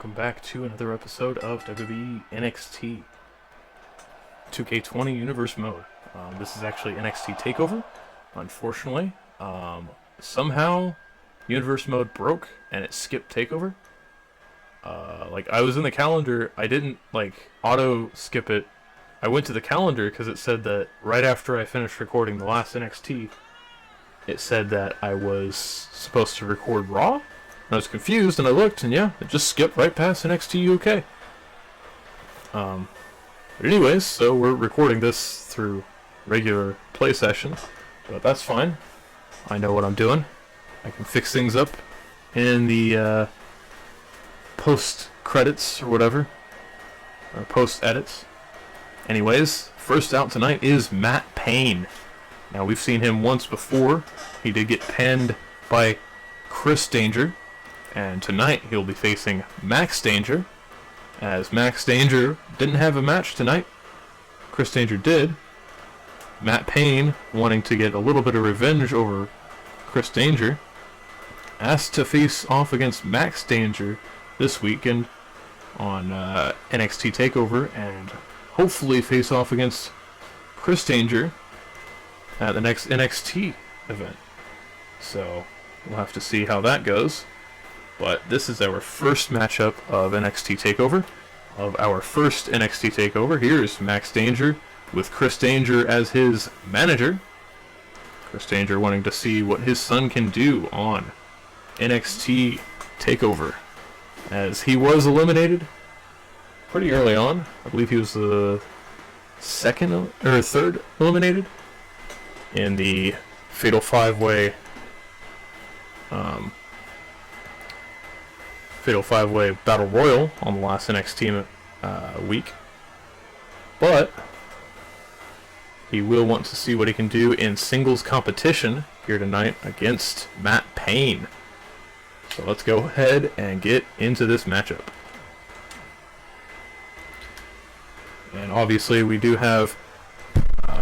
welcome back to another episode of WWE NXT 2K20 Universe Mode. This is actually NXT Takeover. Unfortunately, somehow Universe Mode broke and it skipped Takeover. I was in the calendar, I didn't auto skip it. I went to the calendar because it said that right after I finished recording the last NXT, it said that I was supposed to record Raw. I was confused and I looked and yeah, it just skipped right past NXT UK. But anyways, so we're recording this through regular play session, but that's fine. I know what I'm doing. I can fix things up in the post credits or whatever, or post edits. Anyways, first out tonight is Matt Payne. Now we've seen him once before. He did get pinned by Chris Danger. And tonight he'll be facing Max Danger, as Max Danger didn't have a match tonight. Chris Danger did. Matt Payne, wanting to get a little bit of revenge over Chris Danger, asked to face off against Max Danger this weekend on NXT Takeover, and hopefully face off against Chris Danger at the next NXT event. So we'll have to see how that goes. But this is our first matchup of NXT Takeover. Of our first NXT Takeover, here's Max Danger with Chris Danger as his manager. Chris Danger wanting to see what his son can do on NXT Takeover, as he was eliminated pretty early on. I believe he was the third eliminated in the Fatal 5-Way Battle Royal on the last NXT week. But he will want to see what he can do in singles competition here tonight against Matt Payne. So let's go ahead and get into this matchup. And obviously we do have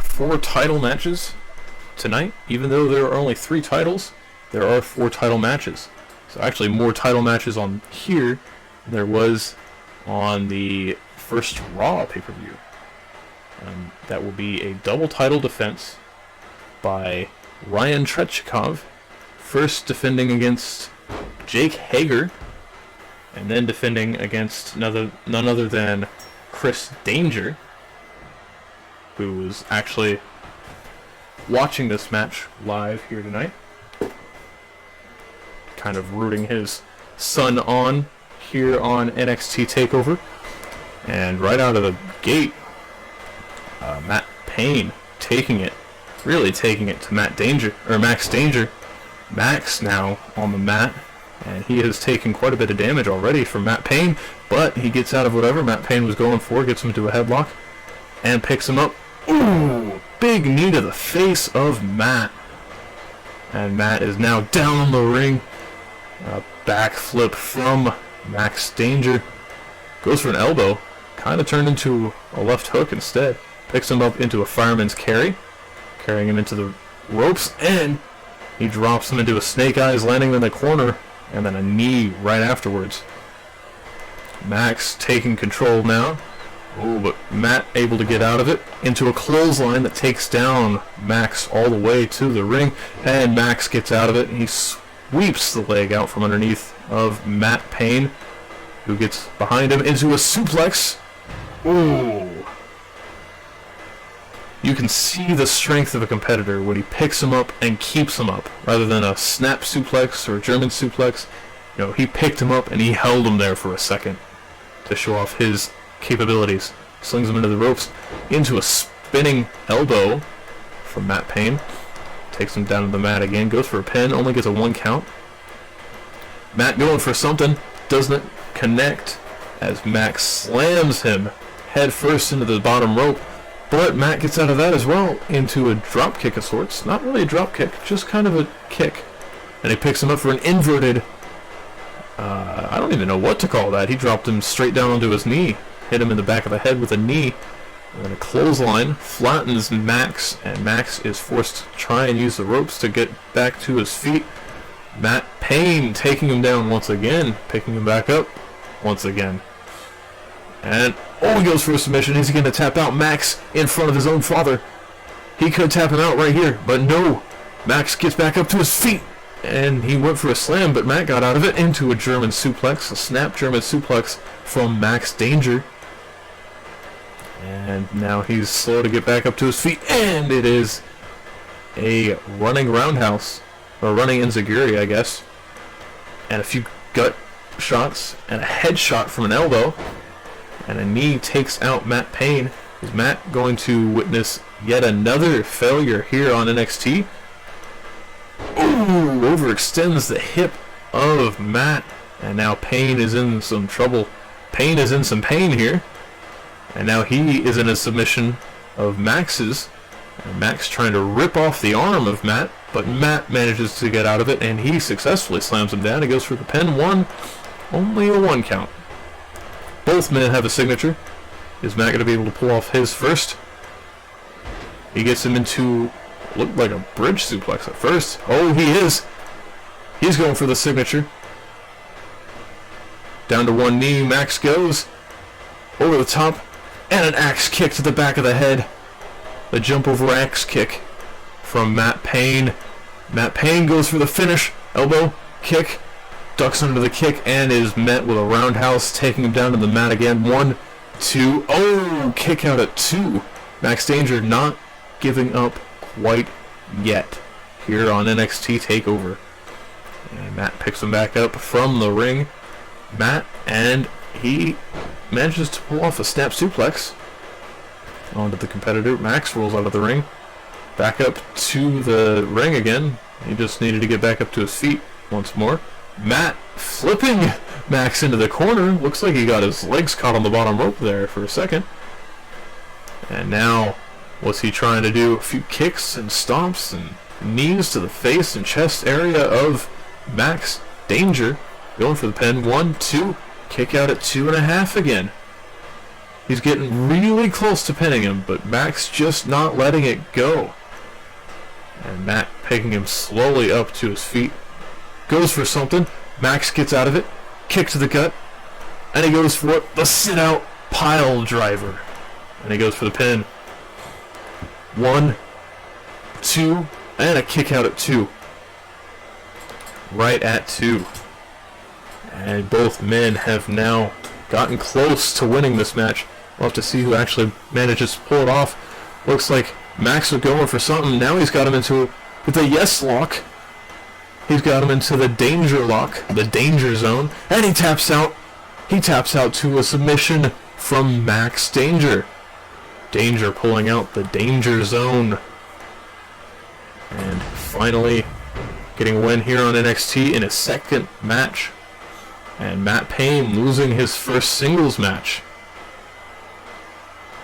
4 title matches tonight. Even though there are only 3 titles, there are 4 title matches. So actually more title matches on here than there was on the first Raw pay-per-view. That will be a double title defense by Ryan Tretyakov, first defending against Jake Hager, and then defending against none other than Chris Danger, who was actually watching this match live here tonight, kind of rooting his son on here on NXT Takeover. And right out of the gate, Matt Payne really taking it to Max Danger. Max now on the mat, and he has taken quite a bit of damage already from Matt Payne, but he gets out of whatever Matt Payne was going for, gets him into a headlock, and picks him up. Ooh, big knee to the face of Matt. And Matt is now down on the ring. A backflip from Max Danger. Goes for an elbow. Kind of turned into a left hook instead. Picks him up into a fireman's carry. Carrying him into the ropes. And he drops him into a snake eyes, landing in the corner. And then a knee right afterwards. Max taking control now. Oh, but Matt able to get out of it. Into a clothesline that takes down Max all the way to the ring. And Max gets out of it. And he sweeps the leg out from underneath of Matt Payne, who gets behind him into a suplex. Ooh. You can see the strength of a competitor when he picks him up and keeps him up, rather than a snap suplex or a German suplex. You know, he picked him up and he held him there for a second to show off his capabilities. Slings him into the ropes, into a spinning elbow from Matt Payne. Takes him down to the mat again, goes for a pin, only gets a 1 count. Matt going for something, doesn't connect, as Max slams him head first into the bottom rope. But Matt gets out of that as well, into a drop kick of sorts. Not really a drop kick, just kind of a kick. And he picks him up for an inverted, I don't even know what to call that. He dropped him straight down onto his knee, hit him in the back of the head with a knee. And then a clothesline flattens Max, and Max is forced to try and use the ropes to get back to his feet. Matt Payne taking him down once again, picking him back up. once again. And, oh, he goes for a submission. He's going to tap out Max in front of his own father. He could tap him out right here, but no. Max gets back up to his feet, and he went for a slam, but Matt got out of it into a German suplex, a snap German suplex from Max Danger. And now he's slow to get back up to his feet, and it is a running roundhouse, or running enziguri, I guess, and a few gut shots, and a headshot from an elbow, and a knee takes out Matt Payne. Is Matt going to witness yet another failure here on NXT? Ooh, overextends the hip of Matt, and now Payne is in some trouble. Payne is in some pain here, and now he is in a submission of Max's. And Max trying to rip off the arm of Matt, but Matt manages to get out of it, and he successfully slams him down. He goes for the pin. Only a 1 count. Both men have a signature. Is Matt going to be able to pull off his first? He gets him into, looked like a bridge suplex at first. Oh, he is. He's going for the signature. Down to one knee, Max goes. Over the top, and an axe kick to the back of the head. The jump over axe kick from Matt Payne. Matt Payne goes for the finish. Elbow, kick, ducks under the kick, and is met with a roundhouse, taking him down to the mat again. 1, 2, oh, kick out at 2. Max Danger not giving up quite yet here on NXT TakeOver. And Matt picks him back up from the ring. Matt, and he manages to pull off a snap suplex onto the competitor. Max rolls out of the ring. Back up to the ring again. He just needed to get back up to his feet once more. Matt flipping Max into the corner. Looks like he got his legs caught on the bottom rope there for a second. And now, what's he trying to do? A few kicks and stomps and knees to the face and chest area of Max Danger. Going for the pin. 1, 2. Kick out at 2.5 again. He's getting really close to pinning him, but Max just not letting it go. And Matt picking him slowly up to his feet. Goes for something. Max gets out of it. Kick to the gut. And he goes for the sit-out pile driver. And he goes for the pin. 1, 2, and a kick out at 2. Right at 2. And both men have now gotten close to winning this match. We'll have to see who actually manages to pull it off. Looks like Max was going for something. Now he's got him into the yes lock. He's got him into the danger lock, the danger zone, and he taps out. He taps out to a submission from Max Danger. Danger pulling out the danger zone. And finally getting a win here on NXT in his second match. And Matt Payne losing his first singles match.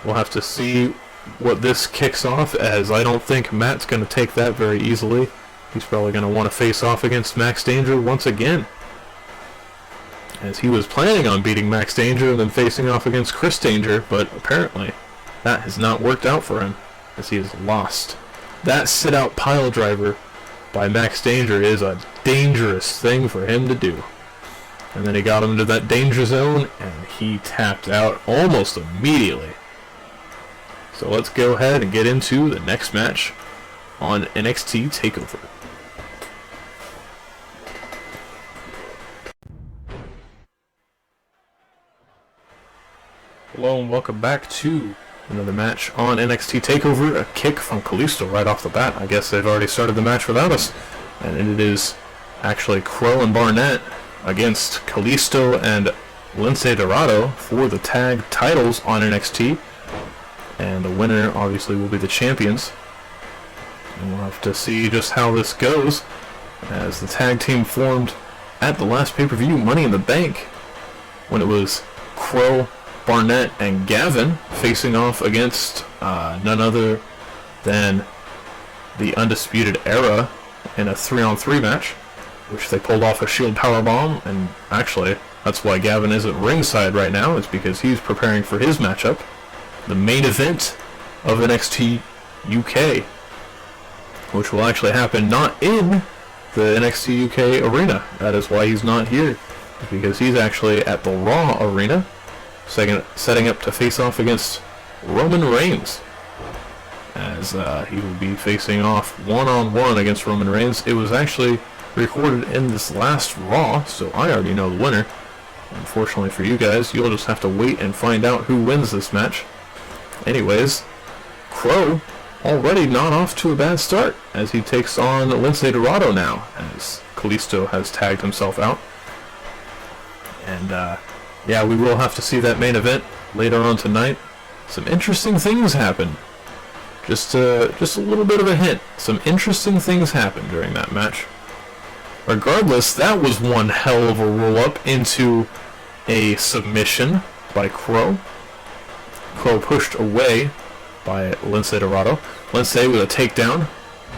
We'll have to see what this kicks off, as I don't think Matt's going to take that very easily. He's probably going to want to face off against Max Danger once again, as he was planning on beating Max Danger and then facing off against Chris Danger, but apparently that has not worked out for him, as he has lost. That sit-out pile driver by Max Danger is a dangerous thing for him to do. And then he got him into that danger zone, and he tapped out almost immediately. So let's go ahead and get into the next match on NXT TakeOver. Hello and welcome back to another match on NXT TakeOver. A kick from Kalisto right off the bat. I guess they've already started the match without us. And it is actually Crow and Barnett against Kalisto and Lince Dorado for the tag titles on NXT. And the winner obviously will be the champions. And we'll have to see just how this goes, as the tag team formed at the last pay-per-view, Money in the Bank, when it was Crow, Barnett, and Gavin facing off against none other than the Undisputed Era in a 3-on-3 match, which they pulled off a Shield Powerbomb. And actually, that's why Gavin isn't ringside right now, is because he's preparing for his matchup, the main event of NXT UK, which will actually happen not in the NXT UK arena. That is why he's not here. because he's actually at the Raw arena, setting up to face off against Roman Reigns, as he will be facing off one-on-one against Roman Reigns. It was actually recorded in this last Raw, so I already know the winner. Unfortunately for you guys, you'll just have to wait and find out who wins this match. Anyways, Crow already not off to a bad start, as he takes on Lince Dorado now, as Kalisto has tagged himself out. And yeah, we will have to see that main event later on tonight. Some interesting things happen. Just a little bit of a hint. Some interesting things happen during that match. Regardless, that was one hell of a roll-up into a submission by Crow. Crow pushed away by Lince Dorado. Lince with a takedown,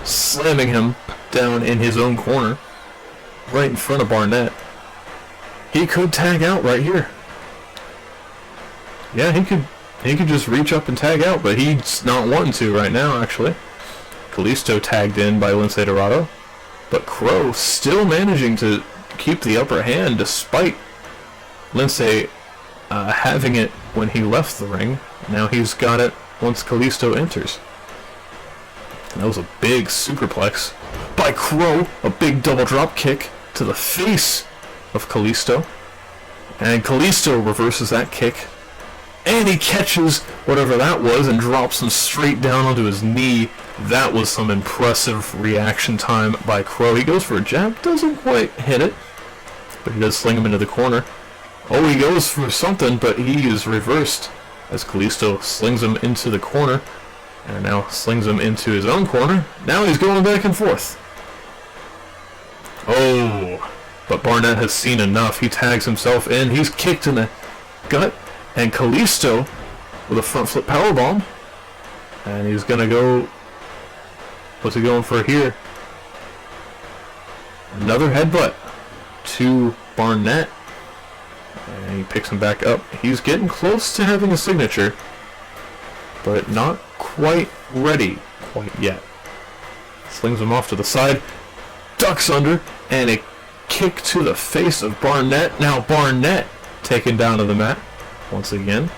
slamming him down in his own corner, right in front of Barnett. He could tag out right here. Yeah, he could just reach up and tag out, but he's not wanting to right now, actually. Kalisto tagged in by Lince Dorado, but Crow still managing to keep the upper hand despite Lince having it when he left the ring. Now he's got it once Kalisto enters. And that was a big superplex by Crow, a big double drop kick to the face of Kalisto. And Kalisto reverses that kick, and he catches whatever that was and drops him straight down onto his knee. That was some impressive reaction time by Crow. He goes for a jab, doesn't quite hit it, but he does sling him into the corner. Oh, he goes for something, but he is reversed as Kalisto slings him into the corner, and now slings him into his own corner. Now he's going back and forth. Oh, but Barnett has seen enough. He tags himself in. He's kicked in the gut, and Kalisto with a front flip powerbomb, and he's gonna go. What's he going for here? Another headbutt to Barnett. And he picks him back up. He's getting close to having a signature, but not quite ready quite yet. Slings him off to the side, ducks under, and a kick to the face of Barnett. Now Barnett taken down to the mat once again.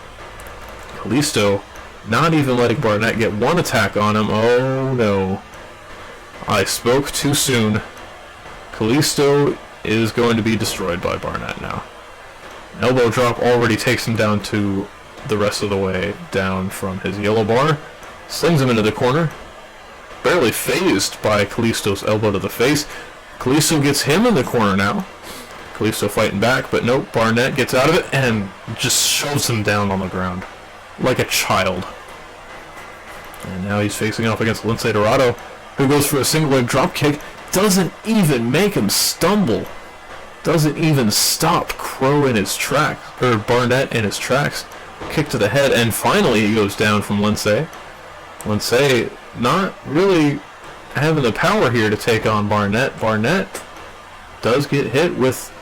Kalisto not even letting Barnett get one attack on him. Oh no. I spoke too soon. Kalisto is going to be destroyed by Barnett now. Elbow drop already takes him down to the rest of the way down from his yellow bar. Slings him into the corner. Barely phased by Kalisto's elbow to the face. Kalisto gets him in the corner now. Kalisto fighting back, but nope, Barnett gets out of it and just shoves him down on the ground like a child. And now he's facing off against Lince Dorado, who goes for a single leg drop kick. Doesn't even make him stumble. Doesn't even stop Crow in his tracks, or Barnett in his tracks. Kick to the head, and finally he goes down from Lince. Lince not really having the power here to take on Barnett. Barnett does get hit with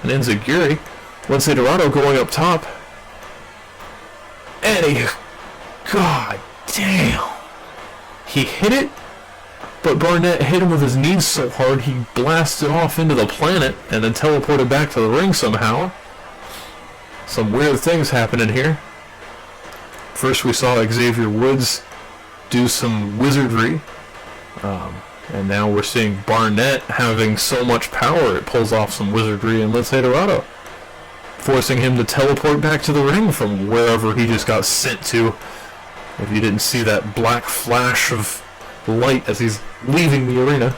an enziguri. Lince Dorado going up top. And he... God damn. He hit it, but Barnett hit him with his knees so hard he blasted off into the planet and then teleported back to the ring somehow. Some weird things happening here. First we saw Xavier Woods do some wizardry. And now we're seeing Barnett having so much power it pulls off some wizardry in Lince Dorado, forcing him to teleport back to the ring from wherever he just got sent to. If you didn't see that black flash of light as he's leaving the arena.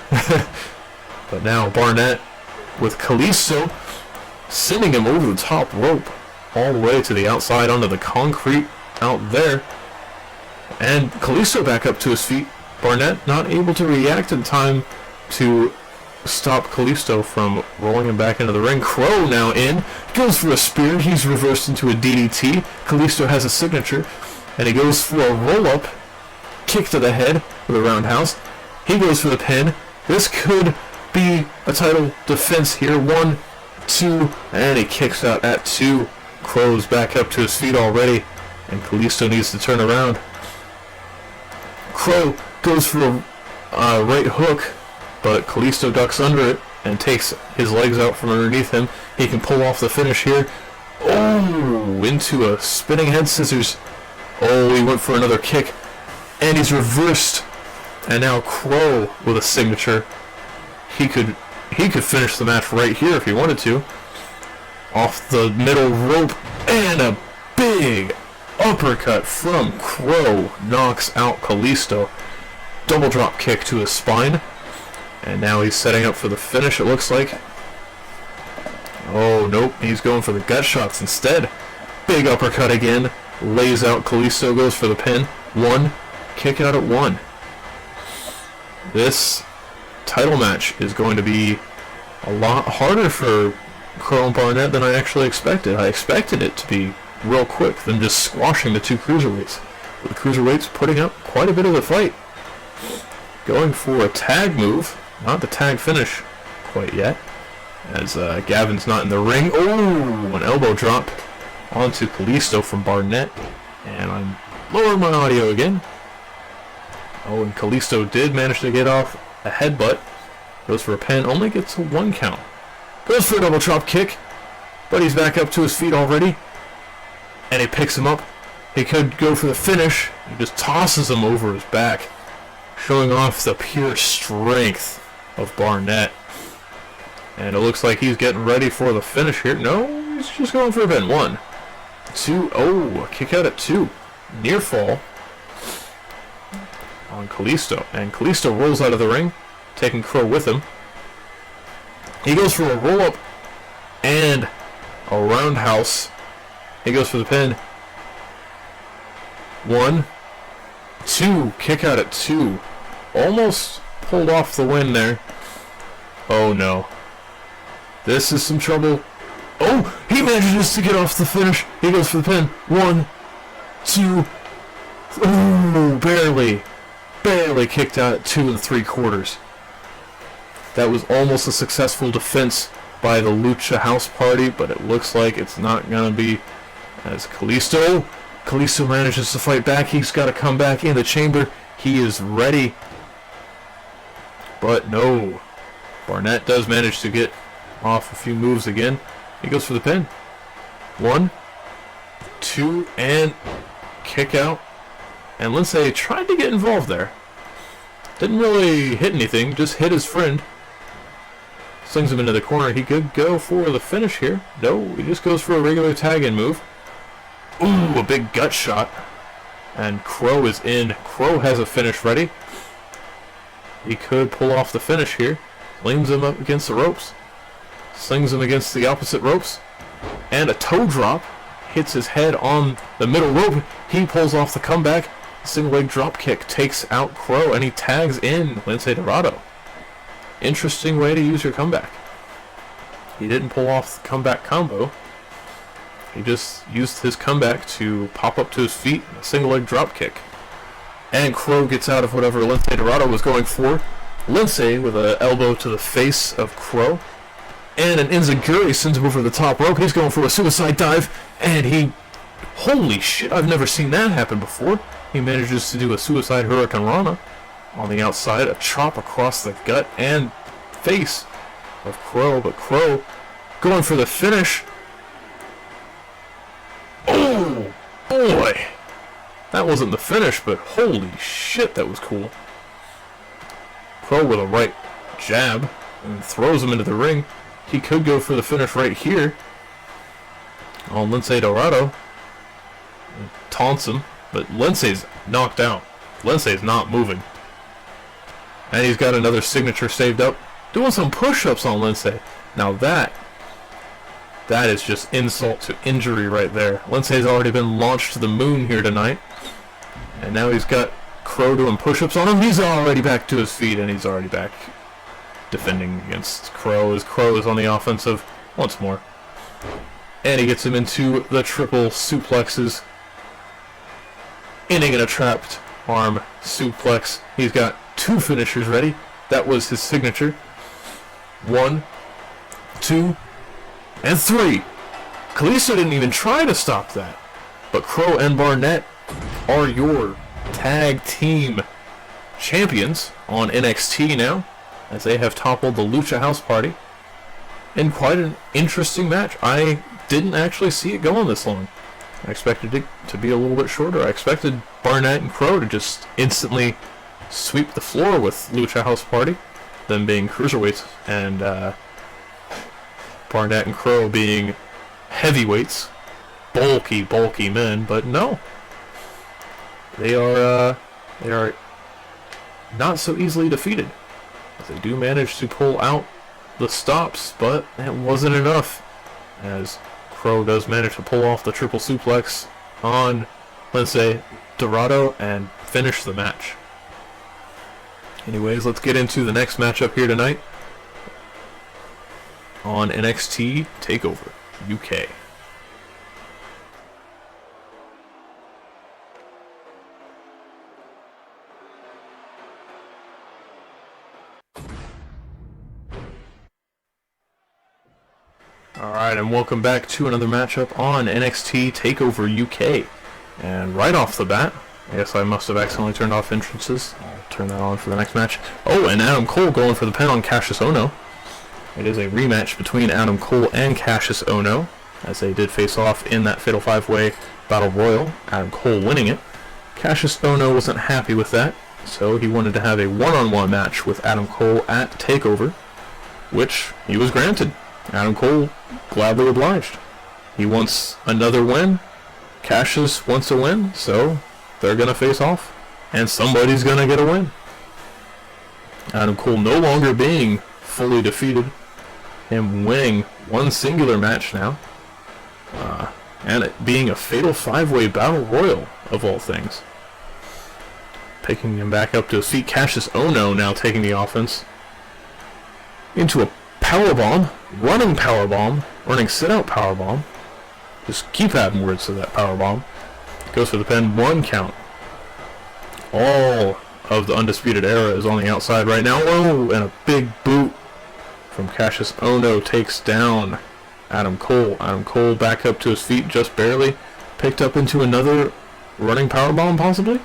But now Barnett with Kalisto sending him over the top rope all the way to the outside onto the concrete out there. And Kalisto back up to his feet. Barnett not able to react in time to stop Kalisto from rolling him back into the ring. Crow now in, goes for a spear. He's reversed into a DDT. Kalisto has a signature, and he goes for a roll-up kick to the head with a roundhouse. He goes for the pin. This could be a title defense here. 1, 2, and he kicks out at 2. Crow's back up to his feet already, and Kalisto needs to turn around. Crow goes for a right hook, but Kalisto ducks under it. and takes his legs out from underneath him. He can pull off the finish here. Oh, into a spinning head scissors. Oh, he went for another kick, and he's reversed. And now Crow with a signature. He could finish the match right here if he wanted to. Off the middle rope, and a big uppercut from Crow knocks out Kalisto. Double drop kick to his spine. And now he's setting up for the finish, it looks like. Oh, nope, he's going for the gut shots instead. Big uppercut again. Lays out Kalisto, goes for the pin. 1, kick out at 1. This title match is going to be a lot harder for Crow and Barnett than I actually expected. I expected it to be real quick than just squashing the two cruiserweights. With the cruiserweights putting up quite a bit of a fight. Going for a tag move. Not the tag finish quite yet, as Gavin's not in the ring. Oh, an elbow drop onto Kalisto from Barnett. And I'm lowering my audio again. Oh, and Kalisto did manage to get off a headbutt. Goes for a pin, only gets a 1 count. Goes for a double drop kick, but he's back up to his feet already. And he picks him up. He could go for the finish. He just tosses him over his back, showing off the pure strength of Barnett. And it looks like he's getting ready for the finish here. No, he's just going for a pin. 1, 2, oh, a kick out at 2. Near fall on Kalisto. And Kalisto rolls out of the ring, taking Crow with him. He goes for a roll-up and a roundhouse. He goes for the pin. 1, 2, kick out at 2. Almost pulled off the win there. Oh no. This is some trouble. Oh, he manages to get off the finish. He goes for the pin. 1, 2. Ooh, barely kicked out at 2 3/4. That was almost a successful defense by the Lucha House Party, but it looks like it's not going to be, as Kalisto manages to fight back. He's got to come back in the chamber. He is ready. But no. Barnett does manage to get off a few moves again. He goes for the pin. 1, 2, and kick out. And Lindsay tried to get involved there. Didn't really hit anything, just hit his friend. Slings him into the corner. He could go for the finish here. No, he just goes for a regular tag-in move. Ooh, a big gut shot. And Crow is in. Crow has a finish ready. He could pull off the finish here. Leans him up against the ropes. Slings him against the opposite ropes. And a toe drop. Hits his head on the middle rope. He pulls off the comeback. Single leg drop kick takes out Crow, and he tags in Lince Dorado. Interesting way to use your comeback. He didn't pull off the comeback combo. He just used his comeback to pop up to his feet, a single leg drop kick. And Crow gets out of whatever Lince Dorado was going for. Lince with an elbow to the face of Crow. And an Enziguri sends him over the top rope. He's going for a suicide dive. And he... Holy shit, I've never seen that happen before. He manages to do a suicide Hurricane Rana on the outside. A chop across the gut and face of Crow. But Crow going for the finish. Oh, boy. That wasn't the finish, but holy shit, that was cool. Crow with a right jab and throws him into the ring. He could go for the finish right here on Lince Dorado. Taunts him, but Lince's knocked out. Lince's not moving. And he's got another signature saved up. Doing some push-ups on Lince. Now that is just insult to injury right there. Lince's already been launched to the moon here tonight. And now he's got Crow doing push-ups on him. He's already back to his feet, and he's already back defending against Crow, as Crow is on the offensive once more. And he gets him into the triple suplexes, ending in a trapped arm suplex. He's got 2 finishers ready. That was his signature. 1, 2, and 3. Kalisto didn't even try to stop that. But Crow and Barnett are your tag team champions on NXT now, as they have toppled the Lucha House Party. in quite an interesting match. I didn't actually see it going this long. I expected it to be a little bit shorter. I expected Barnett and Crow to just instantly sweep the floor with Lucha House Party, them being cruiserweights, and Barnett and Crow being heavyweights, bulky men. But no, they are not so easily defeated. They do manage to pull out the stops, but it wasn't enough, as Crow does manage to pull off the triple suplex on Lince Dorado and finish the match. Anyways, let's get into the next matchup here tonight on NXT Takeover UK. Alright, and welcome back to another matchup on NXT Takeover UK. And right off the bat, I guess I must have accidentally turned off entrances. I'll turn that on for the next match. Oh, and Adam Cole going for the pin on Cassius Ohno. It is a rematch between Adam Cole and Cassius Ohno, as they did face off in that Fatal 5-Way Battle Royal, Adam Cole winning it. Cassius Ohno wasn't happy with that, so he wanted to have a one-on-one match with Adam Cole at TakeOver, which he was granted. Adam Cole gladly obliged. He wants another win. Cassius wants a win, so they're going to face off, and somebody's going to get a win. Adam Cole no longer being fully defeated, him winning one singular match now, and it being a Fatal 5-Way Battle Royal, of all things. Picking him back up to his feet, Cassius Ohno now taking the offense into a powerbomb, running sit-out powerbomb. Just keep adding words to that powerbomb. Goes for the pin, 1 count. All of the Undisputed Era is on the outside right now. Whoa, and a big boot from Cassius Ohno takes down Adam Cole. Adam Cole back up to his feet, just barely. Picked up into another running powerbomb, possibly?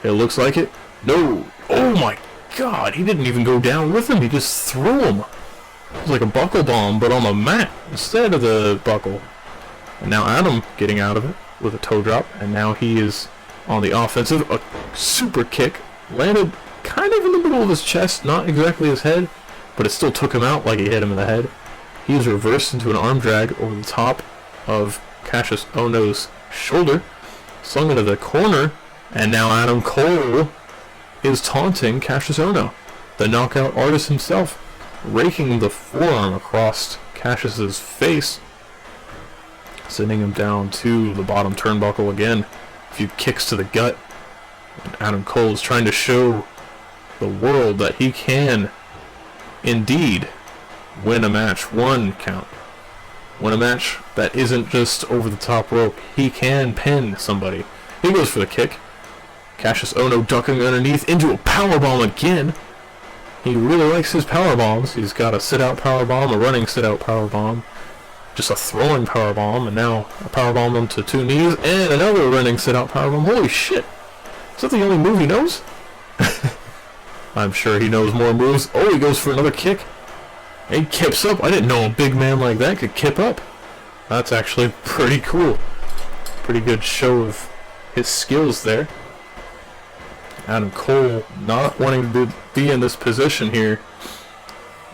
It looks like it. No! Oh my God, he didn't even go down with him, he just threw him. It was like a buckle bomb, but on the mat instead of the buckle. And now Adam getting out of it with a toe drop, and now he is on the offensive. A super kick landed kind of in the middle of his chest, not exactly his head, but it still took him out like he hit him in the head. He is reversed into an arm drag over the top of Cassius Ohno's shoulder, slung into the corner, and now Adam Cole is taunting Cassius Ohno, the knockout artist himself, raking the forearm across Cassius's face, sending him down to the bottom turnbuckle again. A few kicks to the gut, and Adam Cole is trying to show the world that he can indeed win a match. 1 count. Win a match that isn't just over the top rope. He can pin somebody. He goes for the kick. Cassius Ohno ducking underneath into a powerbomb again. He really likes his powerbombs. He's got a sit-out powerbomb, a running sit-out powerbomb, just a throwing powerbomb, and now a powerbomb onto 2 knees, and another running sit-out powerbomb. Holy shit! Is that the only move he knows? I'm sure he knows more moves. Oh, he goes for another kick. He kips up. I didn't know a big man like that could kip up. That's actually pretty cool. Pretty good show of his skills there. Adam Cole not wanting to be in this position here.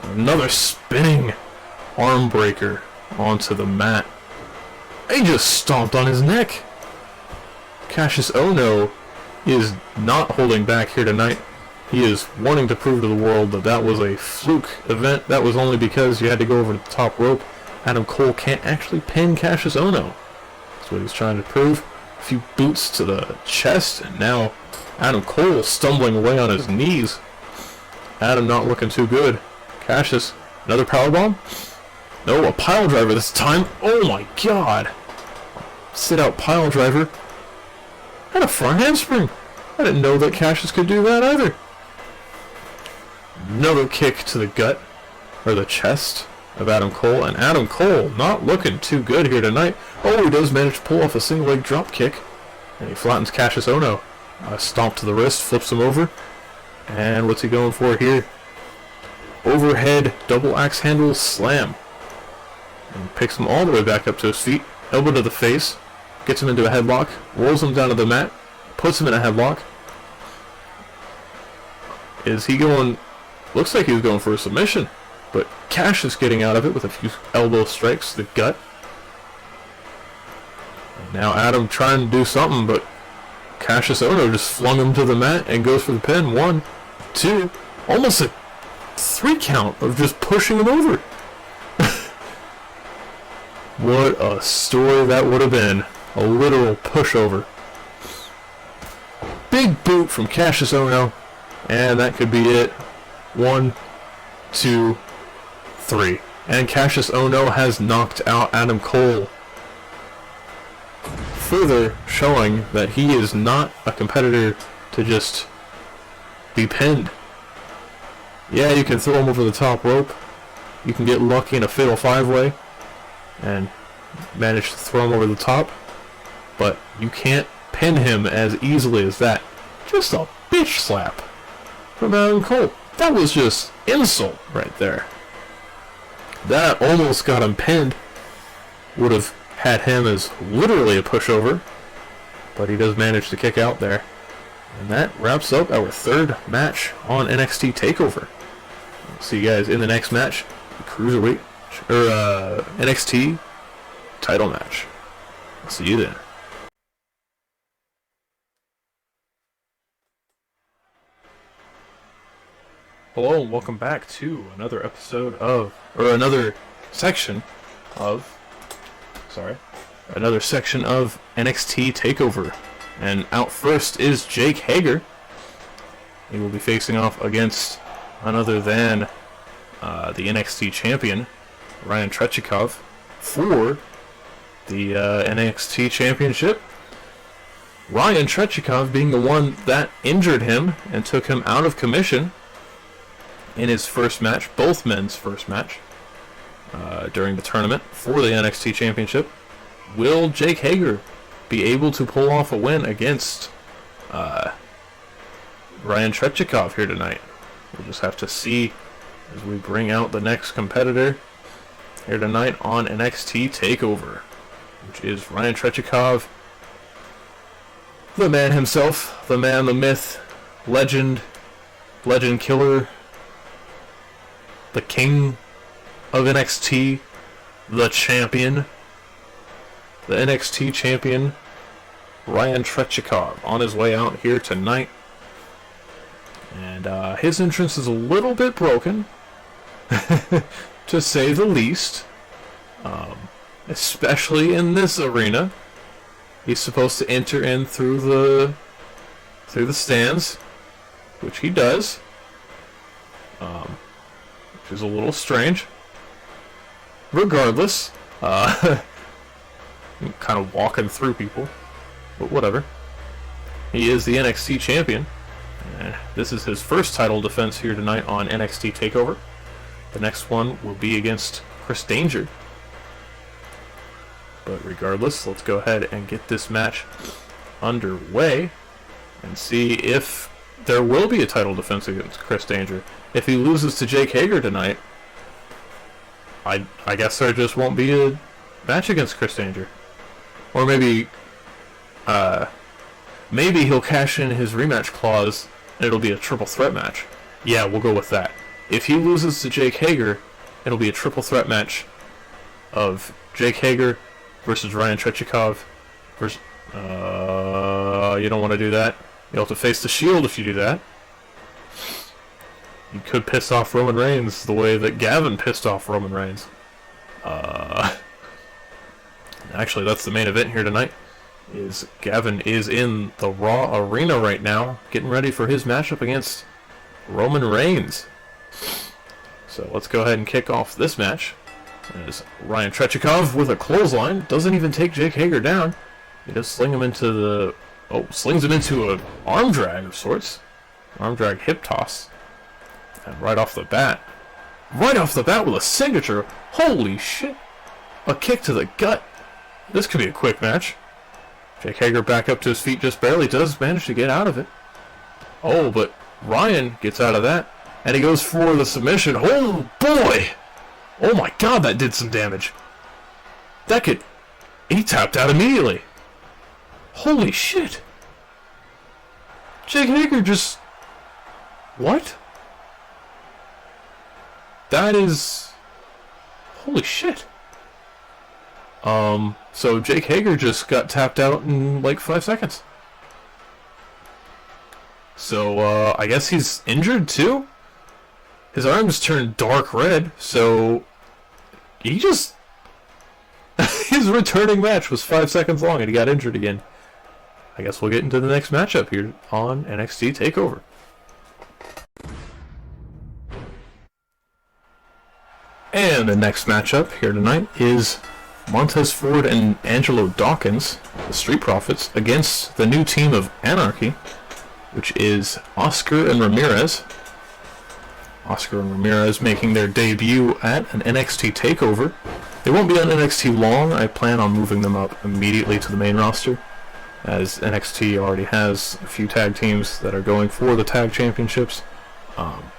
Another spinning arm breaker onto the mat. He just stomped on his neck. Cassius Ohno is not holding back here tonight. He is wanting to prove to the world that that was a fluke event. That was only because you had to go over the top rope. Adam Cole can't actually pin Cassius Ohno. That's what he's trying to prove. A few boots to the chest, and now Adam Cole stumbling away on his knees. Adam not looking too good. Cassius, another powerbomb? No, a pile driver this time. Oh my God. Sit out pile driver. And a front handspring. I didn't know that Cassius could do that either. Another kick to the gut, or the chest of Adam Cole. And Adam Cole not looking too good here tonight. Oh, he does manage to pull off a single leg drop kick. And he flattens Cassius Ohno. A stomp to the wrist, flips him over. And what's he going for here? overhead double axe handle slam. And picks him all the way back up to his feet. Elbow to the face. Gets him into a headlock. Rolls him down to the mat. Puts him in a headlock. Is he going... Looks like he was going for a submission. But Cash is getting out of it with a few elbow strikes to the gut. And now Adam trying to do something, but Cassius Ohno just flung him to the mat and goes for the pin. 1, 2, almost a 3 count of just pushing him over. What a story that would have been. A literal pushover. Big boot from Cassius Ohno. And that could be it. 1, 2, 3. And Cassius Ohno has knocked out Adam Cole. Further showing that he is not a competitor to just be pinned. Yeah, you can throw him over the top rope. You can get lucky in a fatal 5-way and manage to throw him over the top. But you can't pin him as easily as that. Just a bitch slap from Adam Cole. That was just insult right there. That almost got him pinned. Would have had him as literally a pushover, but he does manage to kick out there. And that wraps up our 3rd match on NXT TakeOver. I'll see you guys in the next match, the Cruiserweight, or NXT title match. I'll see you then. Hello and welcome back to another episode of, or another section of NXT TakeOver. And out first is Jake Hager. He will be facing off against none other than the NXT champion, Ryan Tretiakov, for the NXT championship. Ryan Tretiakov being the one that injured him and took him out of commission in his first match, both men's first match, during the tournament for the NXT Championship. Will Jake Hager be able to pull off a win against Ryan Tretiakov here tonight? We'll just have to see as we bring out the next competitor here tonight on NXT TakeOver, which is Ryan Tretiakov, the man himself, the man, the myth, legend killer, the king of NXT, the champion, the NXT champion, Ryan Tretiakov, on his way out here tonight. And his entrance is a little bit broken, to say the least, especially in this arena. He's supposed to enter in through the stands, which he does. Which is a little strange. Regardless, kind of walking through people, but whatever. He is the NXT champion, and this is his first title defense here tonight on NXT TakeOver. The next one will be against Chris Danger. But regardless, let's go ahead and get this match underway and see if there will be a title defense against Chris Danger. If he loses to Jake Hager tonight, I guess there just won't be a match against Chris Danger. Or maybe he'll cash in his rematch clause and it'll be a triple threat match. Yeah, we'll go with that. If he loses to Jake Hager, it'll be a triple threat match of Jake Hager versus Ryan Tretiakov versus... you don't want to do that. You'll have to face the Shield if you do that. You could piss off Roman Reigns the way that Gavin pissed off Roman Reigns. Actually, that's the main event here tonight. Gavin is in the Raw arena right now, getting ready for his matchup against Roman Reigns. So let's go ahead and kick off this match. As Ryan Tretiakov with a clothesline doesn't even take Jake Hager down. He does sling him into the... Oh, slings him into an arm drag of sorts. Arm drag hip toss. And right off the bat with a signature. Holy shit. A kick to the gut. This could be a quick match. Jake Hager back up to his feet just barely, does manage to get out of it. Oh, but Ryan gets out of that And he goes for the submission. Oh, boy! Oh my god, that did some damage. That could... He tapped out immediately. Holy shit. Jake Hager just... What? That is... Holy shit. So Jake Hager just got tapped out in like 5 seconds. So, I guess he's injured too? His arms turned dark red, so... He just... His returning match was 5 seconds long and he got injured again. I guess we'll get into the next matchup here on NXT Takeover. And the next matchup here tonight is Montez Ford and Angelo Dawkins, the Street Profits, against the new team of Anarchy, which is Oscar and Ramirez. Oscar and Ramirez making their debut at an NXT Takeover. They won't be on NXT long. I plan on moving them up immediately to the main roster, as NXT already has a few tag teams that are going for the tag championships.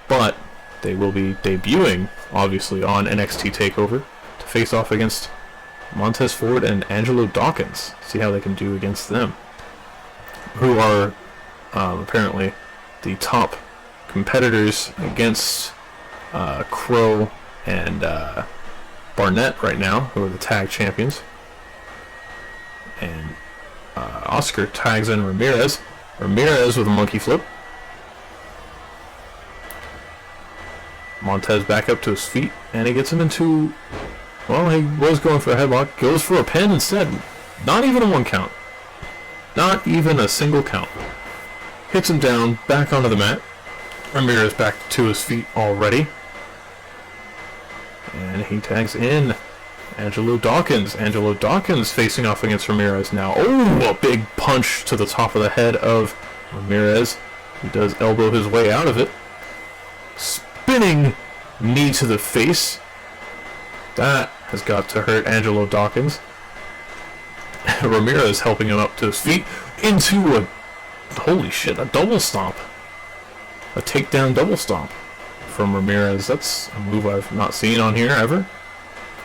But they will be debuting, obviously, on NXT Takeover to face off against Montez Ford and Angelo Dawkins. See how they can do against them, who are apparently the top competitors against Crow and Barnett right now, who are the tag champions. And Oscar tags in Ramirez. Ramirez with a monkey flip. Montez back up to his feet, and he gets him into... Well, he was going for a headlock. Goes for a pin instead. Not even a 1 count. Not even a single count. Hits him down, back onto the mat. Ramirez back to his feet already. And he tags in Angelo Dawkins. Angelo Dawkins facing off against Ramirez now. Oh, a big punch to the top of the head of Ramirez. He does elbow his way out of it. Spinning knee to the face. That has got to hurt Angelo Dawkins. Ramirez helping him up to his feet into a... Holy shit, a double stomp. A takedown double stomp from Ramirez. That's a move I've not seen on here ever.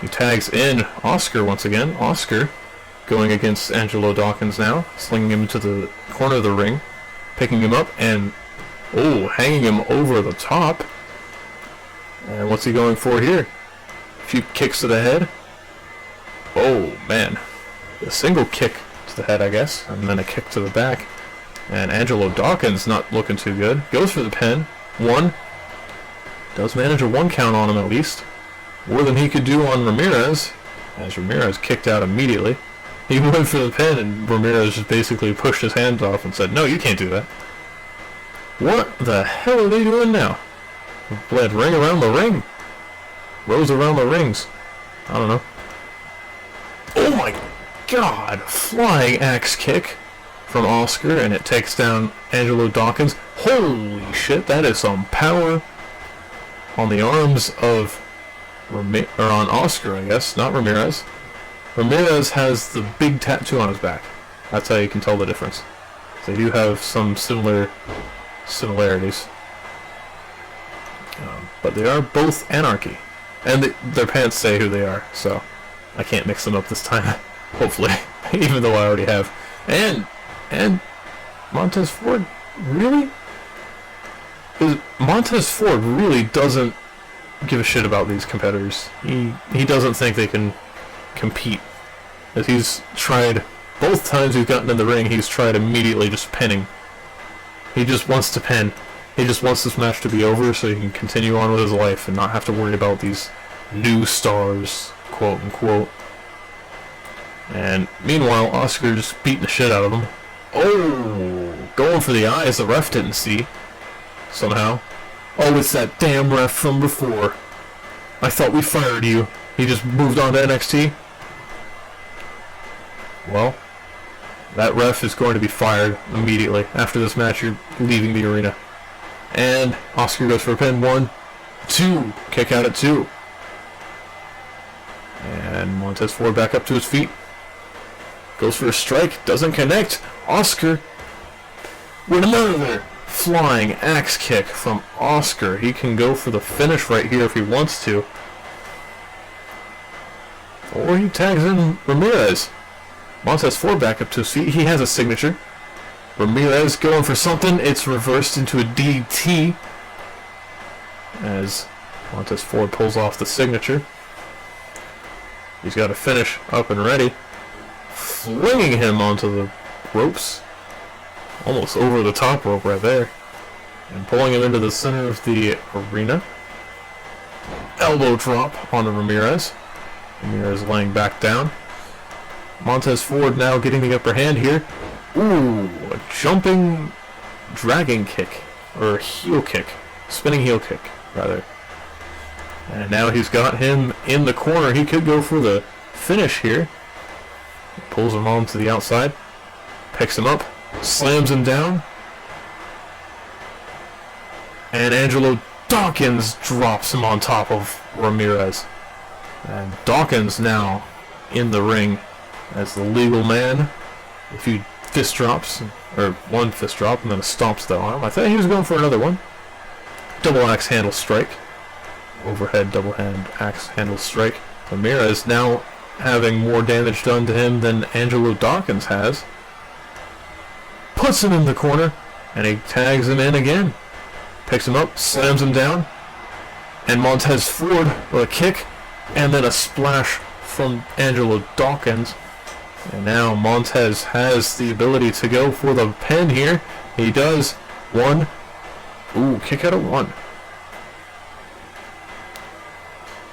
He tags in Oscar once again. Oscar going against Angelo Dawkins now, slinging him into the corner of the ring, picking him up and, oh, hanging him over the top. And what's he going for here? A few kicks to the head. Oh, man. A single kick to the head, I guess, and then a kick to the back. And Angelo Dawkins not looking too good. Goes for the pin. 1. Does manage a 1 count on him at least. More than he could do on Ramirez, as Ramirez kicked out immediately. He went for the pin and Ramirez just basically pushed his hands off and said, no, you can't do that. What the hell are they doing now? Bled ring around the ring. Rows around the rings. I don't know. Oh my god! Flying axe kick from Oscar, and it takes down Angelo Dawkins. Holy shit, that is some power on the arms of on Oscar, I guess, not Ramirez. Ramirez has the big tattoo on his back. That's how you can tell the difference. They do have some similarities. But they are both Anarchy. And their pants say who they are, so I can't mix them up this time, hopefully, even though I already have. And Montez Ford, really? Montez Ford really doesn't give a shit about these competitors. He doesn't think they can compete. As he's tried, both times he's gotten in the ring, he's tried immediately just pinning. He just wants to pin. He just wants this match to be over so he can continue on with his life and not have to worry about these new stars, quote unquote. And meanwhile, Oscar just beating the shit out of him. Oh, going for the eyes the ref didn't see. Somehow. Oh, it's that damn ref from before. I thought we fired you. He just moved on to NXT. Well, that ref is going to be fired immediately. After this match, you're leaving the arena. And Oscar goes for a pin. 1, 2. Kick out at 2. And Montez Ford back up to his feet. Goes for a strike. Doesn't connect. Oscar with another flying axe kick from Oscar. He can go for the finish right here if he wants to. Or he tags in Ramirez. Montez Ford back up to his feet. He has a signature. Ramirez going for something. It's reversed into a DDT as Montez Ford pulls off the signature. He's got a finish up and ready. Flinging him onto the ropes. Almost over the top rope right there. And pulling him into the center of the arena. Elbow drop onto Ramirez. Ramirez laying back down. Montez Ford now getting the upper hand here. Ooh, a jumping dragon kick. Or heel kick. Spinning heel kick, rather. And now he's got him in the corner. He could go for the finish here. Pulls him on to the outside. Picks him up. Slams him down. And Angelo Dawkins drops him on top of Ramirez. And Dawkins now in the ring as the legal man. A few fist drops, or one fist drop, and then a stomp to the arm. I thought he was going for another one. Double axe handle strike. Overhead double hand axe handle strike. Ramirez now having more damage done to him than Angelo Dawkins has. Puts him in the corner, and he tags him in again. Picks him up, slams him down, and Montez Ford with a kick, and then a splash from Angelo Dawkins. And now Montez has the ability to go for the pin here. He does. One. Ooh, kick out of one.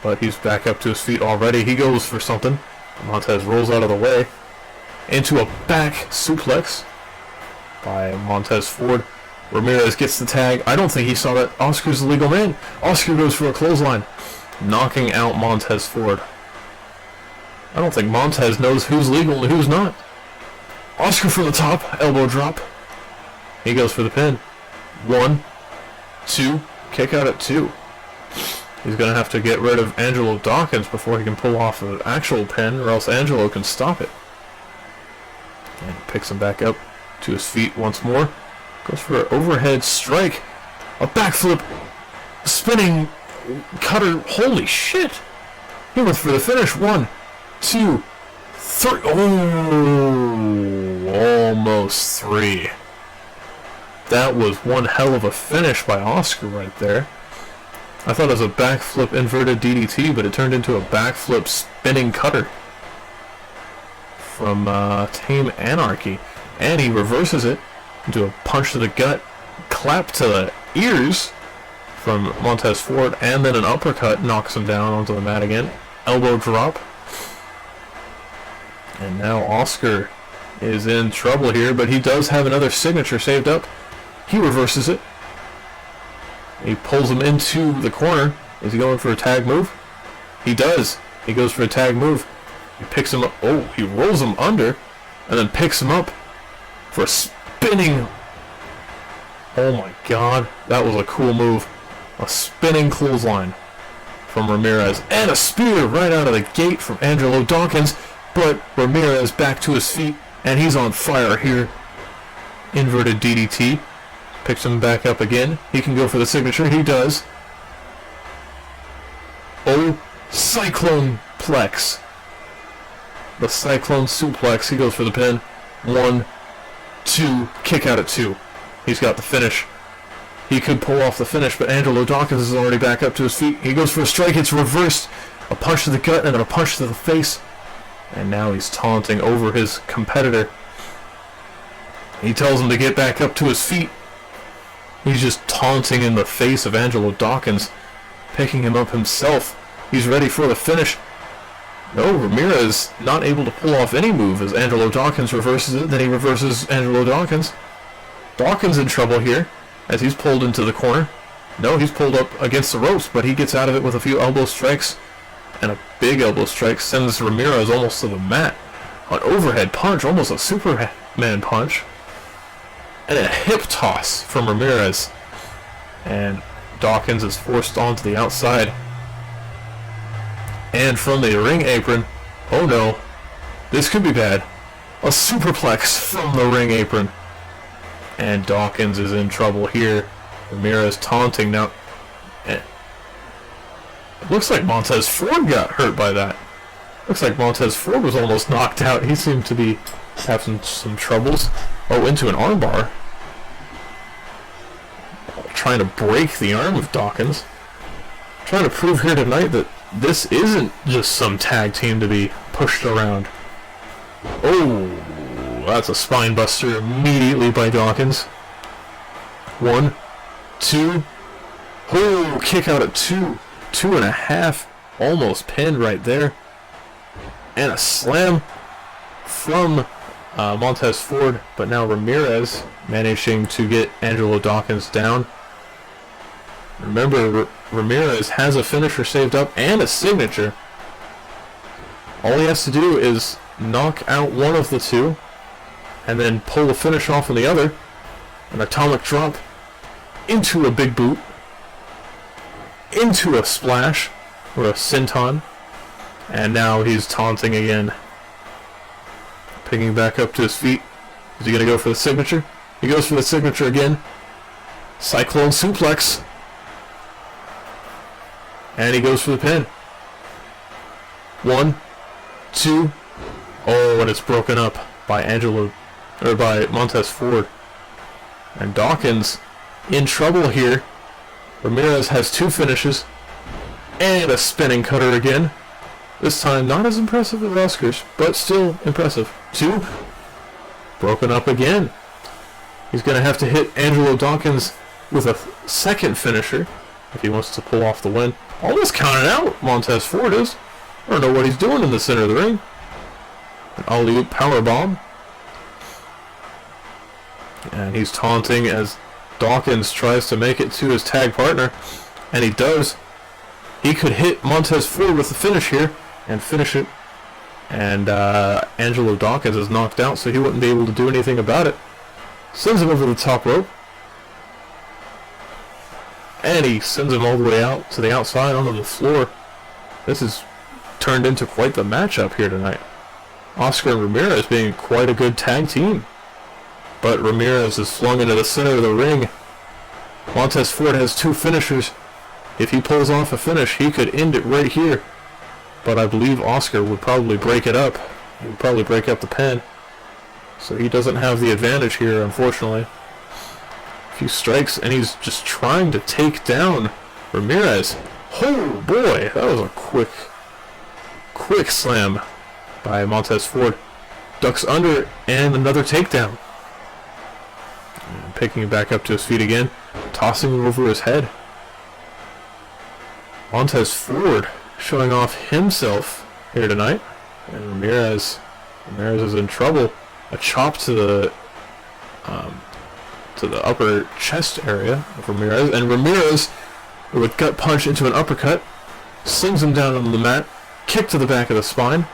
But he's back up to his feet already. He goes for something. Montez rolls out of the way. Into a back suplex by Montez Ford. Ramirez gets the tag. I don't think he saw that. Oscar's the legal man. Oscar goes for a clothesline, knocking out Montez Ford. I don't think Montez knows who's legal and who's not. Oscar from the top, elbow drop. He goes for the pin. 1, 2, kick out at 2. He's going to have to get rid of Angelo Dawkins before he can pull off an actual pin, or else Angelo can stop it. And picks him back up to his feet once more. Goes for an overhead strike. A backflip. Spinning cutter. Holy shit. He went for the finish. 1, 2, 3. Oh, almost 3. That was one hell of a finish by Oscar right there. I thought it was a backflip inverted DDT, but it turned into a backflip spinning cutter from Tame Anarchy. And he reverses it into a punch to the gut, clap to the ears from Montez Ford, and then an uppercut knocks him down onto the mat again. Elbow drop. And now Oscar is in trouble here, but he does have another signature saved up. He reverses it. He pulls him into the corner. Is he going for a tag move? He does. He goes for a tag move. He picks him up. Oh, he rolls him under and then picks him up for a spinning. Oh my god. That was a cool move. A spinning clothesline from Ramirez. And a spear right out of the gate from Angelo Dawkins. But Ramirez back to his feet. And he's on fire here. Inverted DDT. Picks him back up again. He can go for the signature. He does. Oh, Cyclone Plex. The Cyclone Suplex. He goes for the pin. 1, 2, kick out at 2. He's got the finish. He could pull off the finish, but Angelo Dawkins is already back up to his feet. He goes for a strike. It's reversed. A punch to the gut and then a punch to the face. And now he's taunting over his competitor. He tells him to get back up to his feet. He's just taunting in the face of Angelo Dawkins, picking him up himself. He's ready for the finish. No, Ramirez not able to pull off any move as Angelo Dawkins reverses it. Then he reverses Angelo Dawkins. Dawkins in trouble here as he's pulled into the corner. No, he's pulled up against the ropes, but he gets out of it with a few elbow strikes. And a big elbow strike sends Ramirez almost to the mat. An overhead punch, almost a Superman punch. And a hip toss from Ramirez. And Dawkins is forced onto the outside. And from the ring apron, oh no, this could be bad. A superplex from the ring apron. And Dawkins is in trouble here. Ramirez taunting now. It looks like Montez Ford got hurt by that. Looks like Montez Ford was almost knocked out. He seemed to be having some troubles. Oh, into an armbar. Trying to break the arm of Dawkins. Trying to prove here tonight that this isn't just some tag team to be pushed around. Oh, that's a spine buster immediately by Dawkins. 1, 2. Oh, kick out at 2. 2.5. Almost pinned right there. And a slam from Montez Ford, but now Ramirez managing to get Angelo Dawkins down. Remember, Ramirez has a finisher saved up and a signature. All he has to do is knock out one of the two and then pull the finish off on the other. An atomic drop into a big boot, into a splash or a senton, and now he's taunting again. Picking back up to his feet. Is he going to go for the signature? He goes for the signature again. Cyclone suplex. And he goes for the pin. 1, 2. Oh, and it's broken up by by Montez Ford. And Dawkins in trouble here. Ramirez has 2 finishes. And a spinning cutter again. This time not as impressive as Oscar's, but still impressive. 2. Broken up again. He's going to have to hit Angelo Dawkins with a second finisher if he wants to pull off the win. Almost counted out, Montez Ford is. I don't know what he's doing in the center of the ring. An alley-oop powerbomb. And he's taunting as Dawkins tries to make it to his tag partner. And he does. He could hit Montez Ford with the finish here and finish it. And Angelo Dawkins is knocked out, so he wouldn't be able to do anything about it. Sends him over the top rope. And he sends him all the way out to the outside onto the floor. This has turned into quite the matchup here tonight. Oscar and Ramirez being quite a good tag team. But Ramirez is flung into the center of the ring. Montez Ford has 2 finishers. If he pulls off a finish, he could end it right here. But I believe Oscar would probably break it up. He would probably break up the pin. So he doesn't have the advantage here, unfortunately. A few strikes, and he's just trying to take down Ramirez. Oh boy, that was a quick slam by Montez Ford. Ducks under, and another takedown. And picking him back up to his feet again, tossing him over his head. Montez Ford showing off himself here tonight. And Ramirez is in trouble. A chop to the upper chest area of Ramirez. And Ramirez, with a gut punch into an uppercut, slings him down on the mat. Kick to the back of the spine.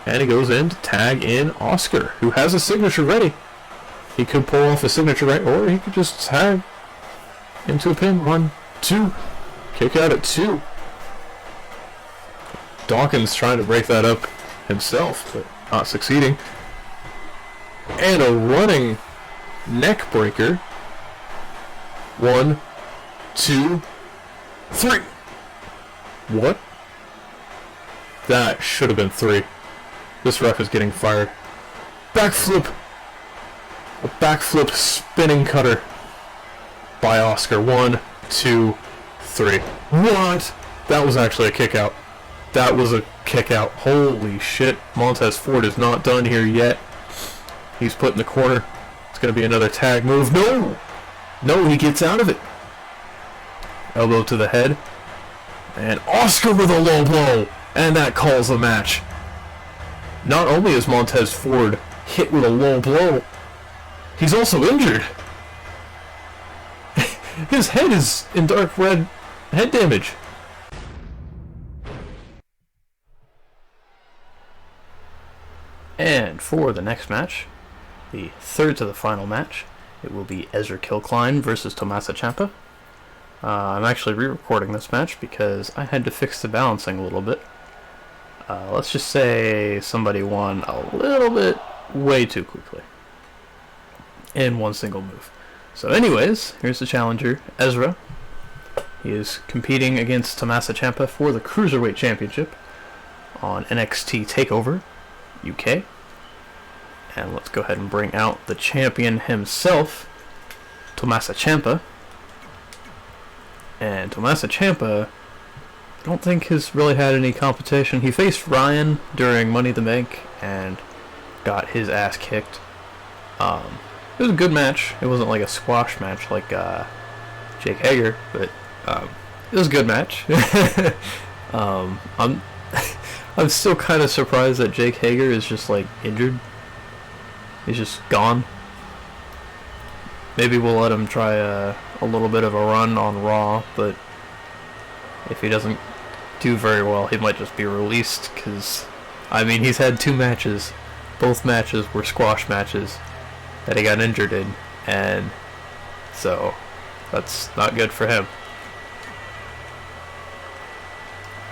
And he goes in to tag in Oscar, who has a signature ready. He could pull off a signature right, or he could just tag into a pin. 1, 2. Kick out at 2. Dawkins trying to break that up himself, but not succeeding. And a running neck breaker. 1, 2, 3. What? That should have been 3. This ref is getting fired. Backflip. A backflip spinning cutter by Oscar. 1, 2, 3. What? That was actually a kick out. That was a kick out. Holy shit. Montez Ford is not done here yet. He's put in the corner. It's going to be another tag move. No! No, he gets out of it. Elbow to the head. And Oscar with a low blow. And that calls the match. Not only is Montez Ford hit with a low blow, he's also injured. His head is in dark red head damage. And for the next match, the third to the final match, it will be Ezra Kilcline versus Tommaso Ciampa. I'm actually re-recording this match because I had to fix the balancing a little bit. Let's just say somebody won a little bit way too quickly. in one single move. So anyways, here's the challenger, Ezra. He is competing against Tommaso Ciampa for the Cruiserweight Championship on NXT Takeover UK. And let's go ahead and bring out the champion himself, Tommaso Ciampa. And Tommaso Ciampa, I don't think has really had any competition. He faced Ryan during Money in the Bank and got his ass kicked. It was a good match. It wasn't like a squash match like Jake Hager, but it was a good match. I'm still kind of surprised that Jake Hager is just like injured. He's just gone. Maybe we'll let him try a little bit of a run on Raw, but if he doesn't do very well, he might just be released, because, I mean, he's had 2 matches. Both matches were squash matches that he got injured in, and so that's not good for him.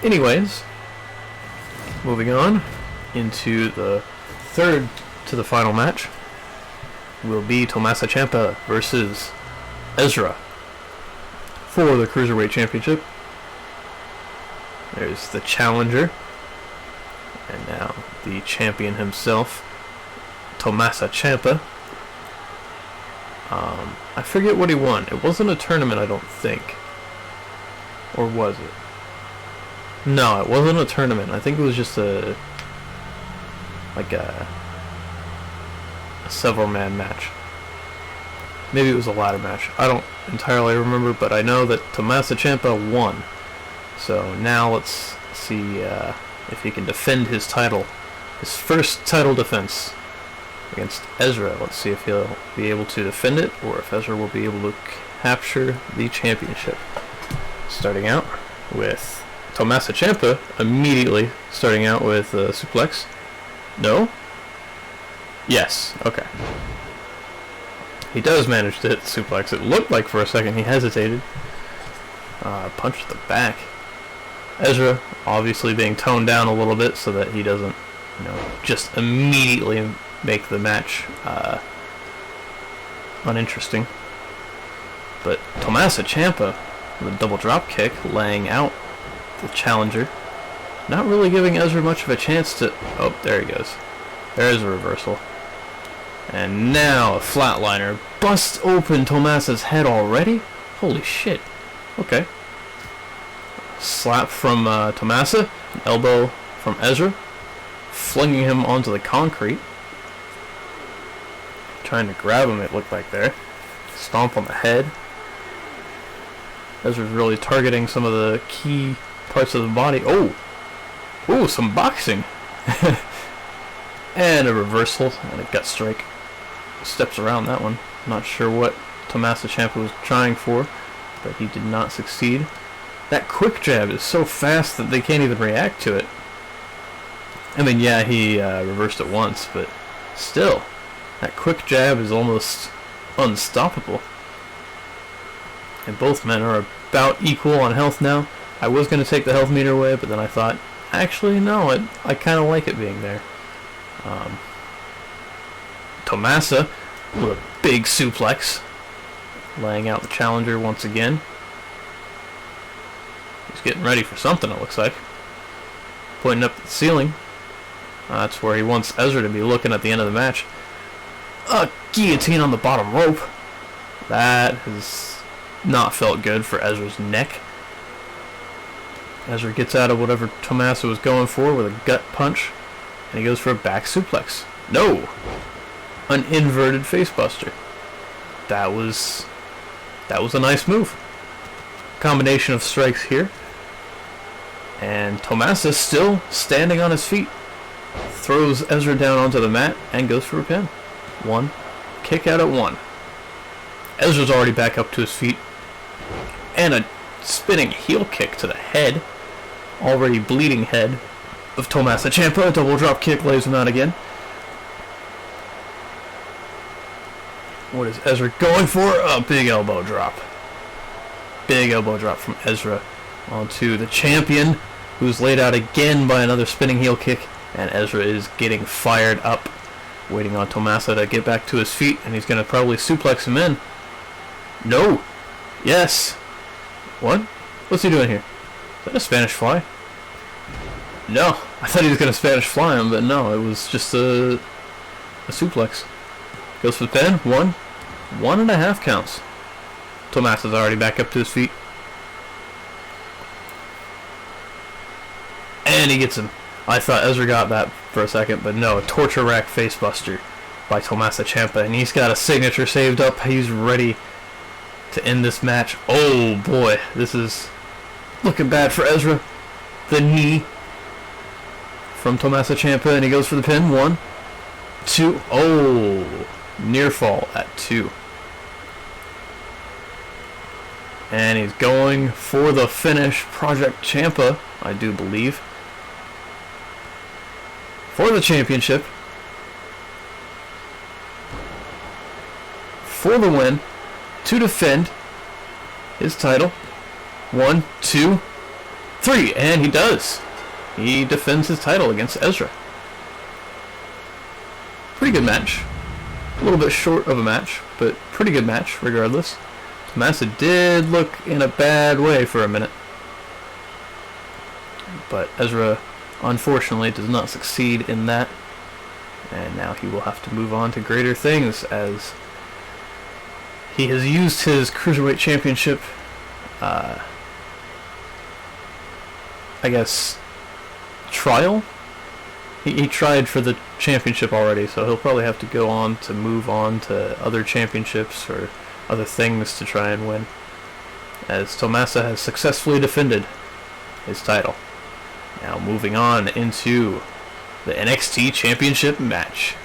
Anyways, moving on into the third to the final match will be Tommaso Ciampa versus Ezra for the Cruiserweight Championship. There's the challenger, and now the champion himself, Tommaso Ciampa. I forget what he won. It wasn't a tournament, I don't think. Or was it? No, it wasn't a tournament. I think it was just a several-man match. Maybe it was a ladder match. I don't entirely remember, but I know that Tommaso Ciampa won. So now let's see if he can defend his title. His first title defense against Ezra. Let's see if he'll be able to defend it, or if Ezra will be able to capture the championship. Starting out with Tommaso Ciampa, immediately starting out with a suplex. No? Yes, okay. He does manage to hit the suplex. It looked like for a second he hesitated. Punch to the back. Ezra obviously being toned down a little bit so that he doesn't, just immediately make the match uninteresting. But Tommaso Ciampa with a double drop kick, laying out the challenger. Not really giving Ezra much of a chance to... Oh, there he goes. There's a reversal. And now a flatliner. Busts open Tommaso's head already? Holy shit. Okay. Slap from Tommaso. An elbow from Ezra. Flinging him onto the concrete. Trying to grab him, it looked like there. Stomp on the head. Ezra's really targeting some of the key parts of the body. Oh! Ooh, some boxing! And a reversal and a gut strike. Steps around that one. Not sure what Tommaso Ciampa was trying for, but he did not succeed. That quick jab is so fast that they can't even react to it. I mean, yeah, he reversed it once, but still, that quick jab is almost unstoppable. And both men are about equal on health now. I was going to take the health meter away, but then I thought, actually, no, I kind of like it being there. Tommaso with a big suplex, laying out the challenger once again. He's getting ready for something, it looks like. Pointing up at the ceiling. That's where he wants Ezra to be looking at the end of the match. A guillotine on the bottom rope. That has not felt good for Ezra's neck. Ezra gets out of whatever Tommaso was going for with a gut punch, and he goes for a back suplex. No! An inverted facebuster. That was a nice move. Combination of strikes here. And Tommaso still standing on his feet. Throws Ezra down onto the mat and goes for a pin. 1. Kick out at 1. Ezra's already back up to his feet. And a spinning heel kick to the head. Already bleeding head of Tommaso Ciampa. A double drop kick lays him out again. What is Ezra going for? A big elbow drop. Big elbow drop from Ezra onto the champion, who's laid out again by another spinning heel kick, and Ezra is getting fired up. Waiting on Tommaso to get back to his feet, and he's going to probably suplex him in. No! Yes! What? What's he doing here? Is that a Spanish fly? No! I thought he was going to Spanish fly him, but no, it was just a suplex. Goes for the pin. 1.5 counts. Tommaso's already back up to his feet. And he gets him. I thought Ezra got that for a second, but no, a torture rack facebuster by Tommaso Ciampa, and he's got a signature saved up. He's ready to end this match. Oh boy, this is looking bad for Ezra. The knee from Tommaso Ciampa, and he goes for the pin. 1, 2. Oh, near fall at 2. And he's going for the finish. Project Ciampa, I do believe, for the championship, for the win, to defend his title. 1, 2, 3, and he does. He defends his title against Ezra. Pretty good match. A little bit short of a match, but pretty good match regardless. Tommaso did look in a bad way for a minute, but Ezra unfortunately does not succeed in that, and now he will have to move on to greater things, as he has used his Cruiserweight Championship, I guess, trial? He tried for the championship already, so he'll probably have to go on to move on to other championships or other things to try and win, as Tommaso has successfully defended his title. Now moving on into the NXT Championship match.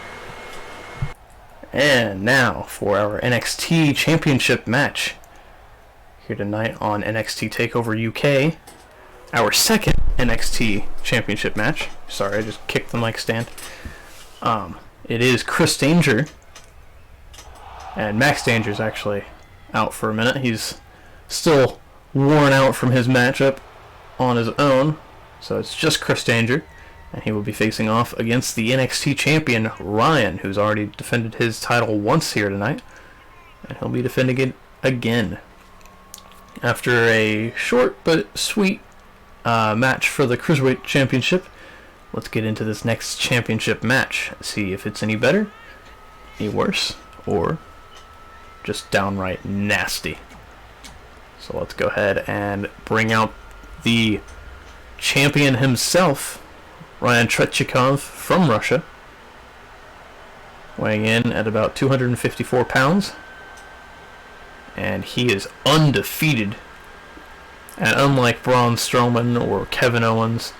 And now for our NXT Championship match here tonight on NXT Takeover UK. Our second NXT Championship match. Sorry, I just kicked the mic stand. It is Chris Danger. And Max Danger's actually out for a minute. He's still worn out from his matchup on his own. So it's just Chris Danger, and he will be facing off against the NXT champion, Ryan, who's already defended his title once here tonight, and he'll be defending it again. After a short but sweet match for the Cruiserweight Championship, let's get into this next championship match, see if it's any better, any worse, or just downright nasty. So let's go ahead and bring out the champion himself, Ryan Tretiakov from Russia, weighing in at about 254 pounds, and he is undefeated. And unlike Braun Strowman or Kevin Owens,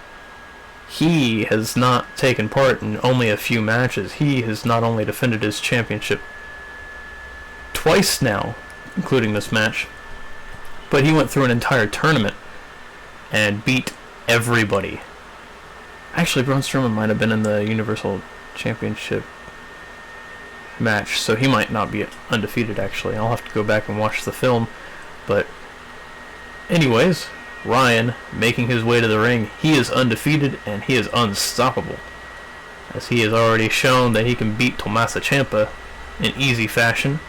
he has not taken part in only a few matches. He has not only defended his championship twice now, including this match, but he went through an entire tournament and beat everybody. Actually, Braun Strowman might have been in the Universal Championship match, so he might not be undefeated, actually. I'll have to go back and watch the film. But anyways, Ryan making his way to the ring. He is undefeated, and he is unstoppable, as he has already shown that he can beat Tommaso Ciampa in easy fashion,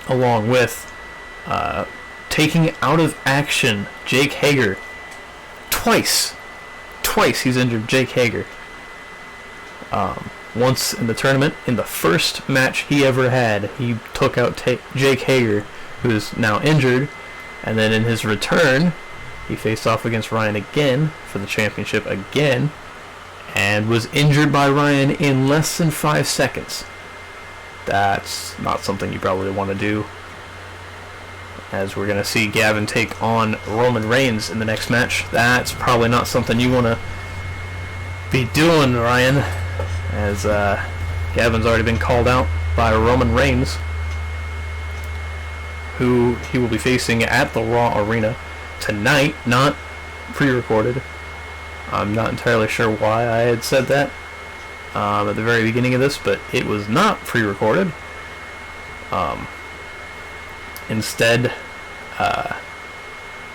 along with taking out of action Jake Hager. Twice he's injured Jake Hager. Once in the tournament, in the first match he ever had, he took out Jake Hager, who is now injured, and then in his return, he faced off against Ryan again for the championship again, and was injured by Ryan in less than 5 seconds. That's not something you probably want to do, as we're going to see Gavin take on Roman Reigns in the next match. That's probably not something you want to be doing, Ryan, as Gavin's already been called out by Roman Reigns, who he will be facing at the Raw Arena tonight, not pre-recorded. I'm not entirely sure why I had said that at the very beginning of this, but it was not pre-recorded. Instead,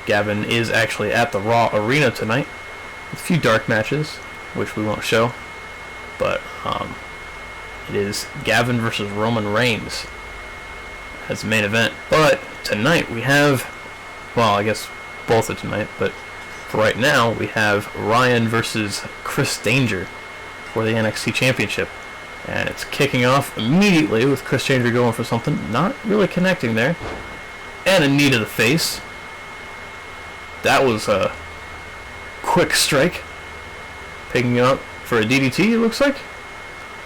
Gavin is actually at the Raw Arena tonight with a few dark matches, which we won't show, but It is Gavin versus Roman Reigns as the main event. But tonight we have, well, I guess both of tonight, but for right now we have Ryan versus Chris Danger for the NXT Championship. And it's kicking off immediately with Chris Danger going for something, not really connecting there. And a knee to the face. That was a quick strike. Picking it up for a DDT, it looks like.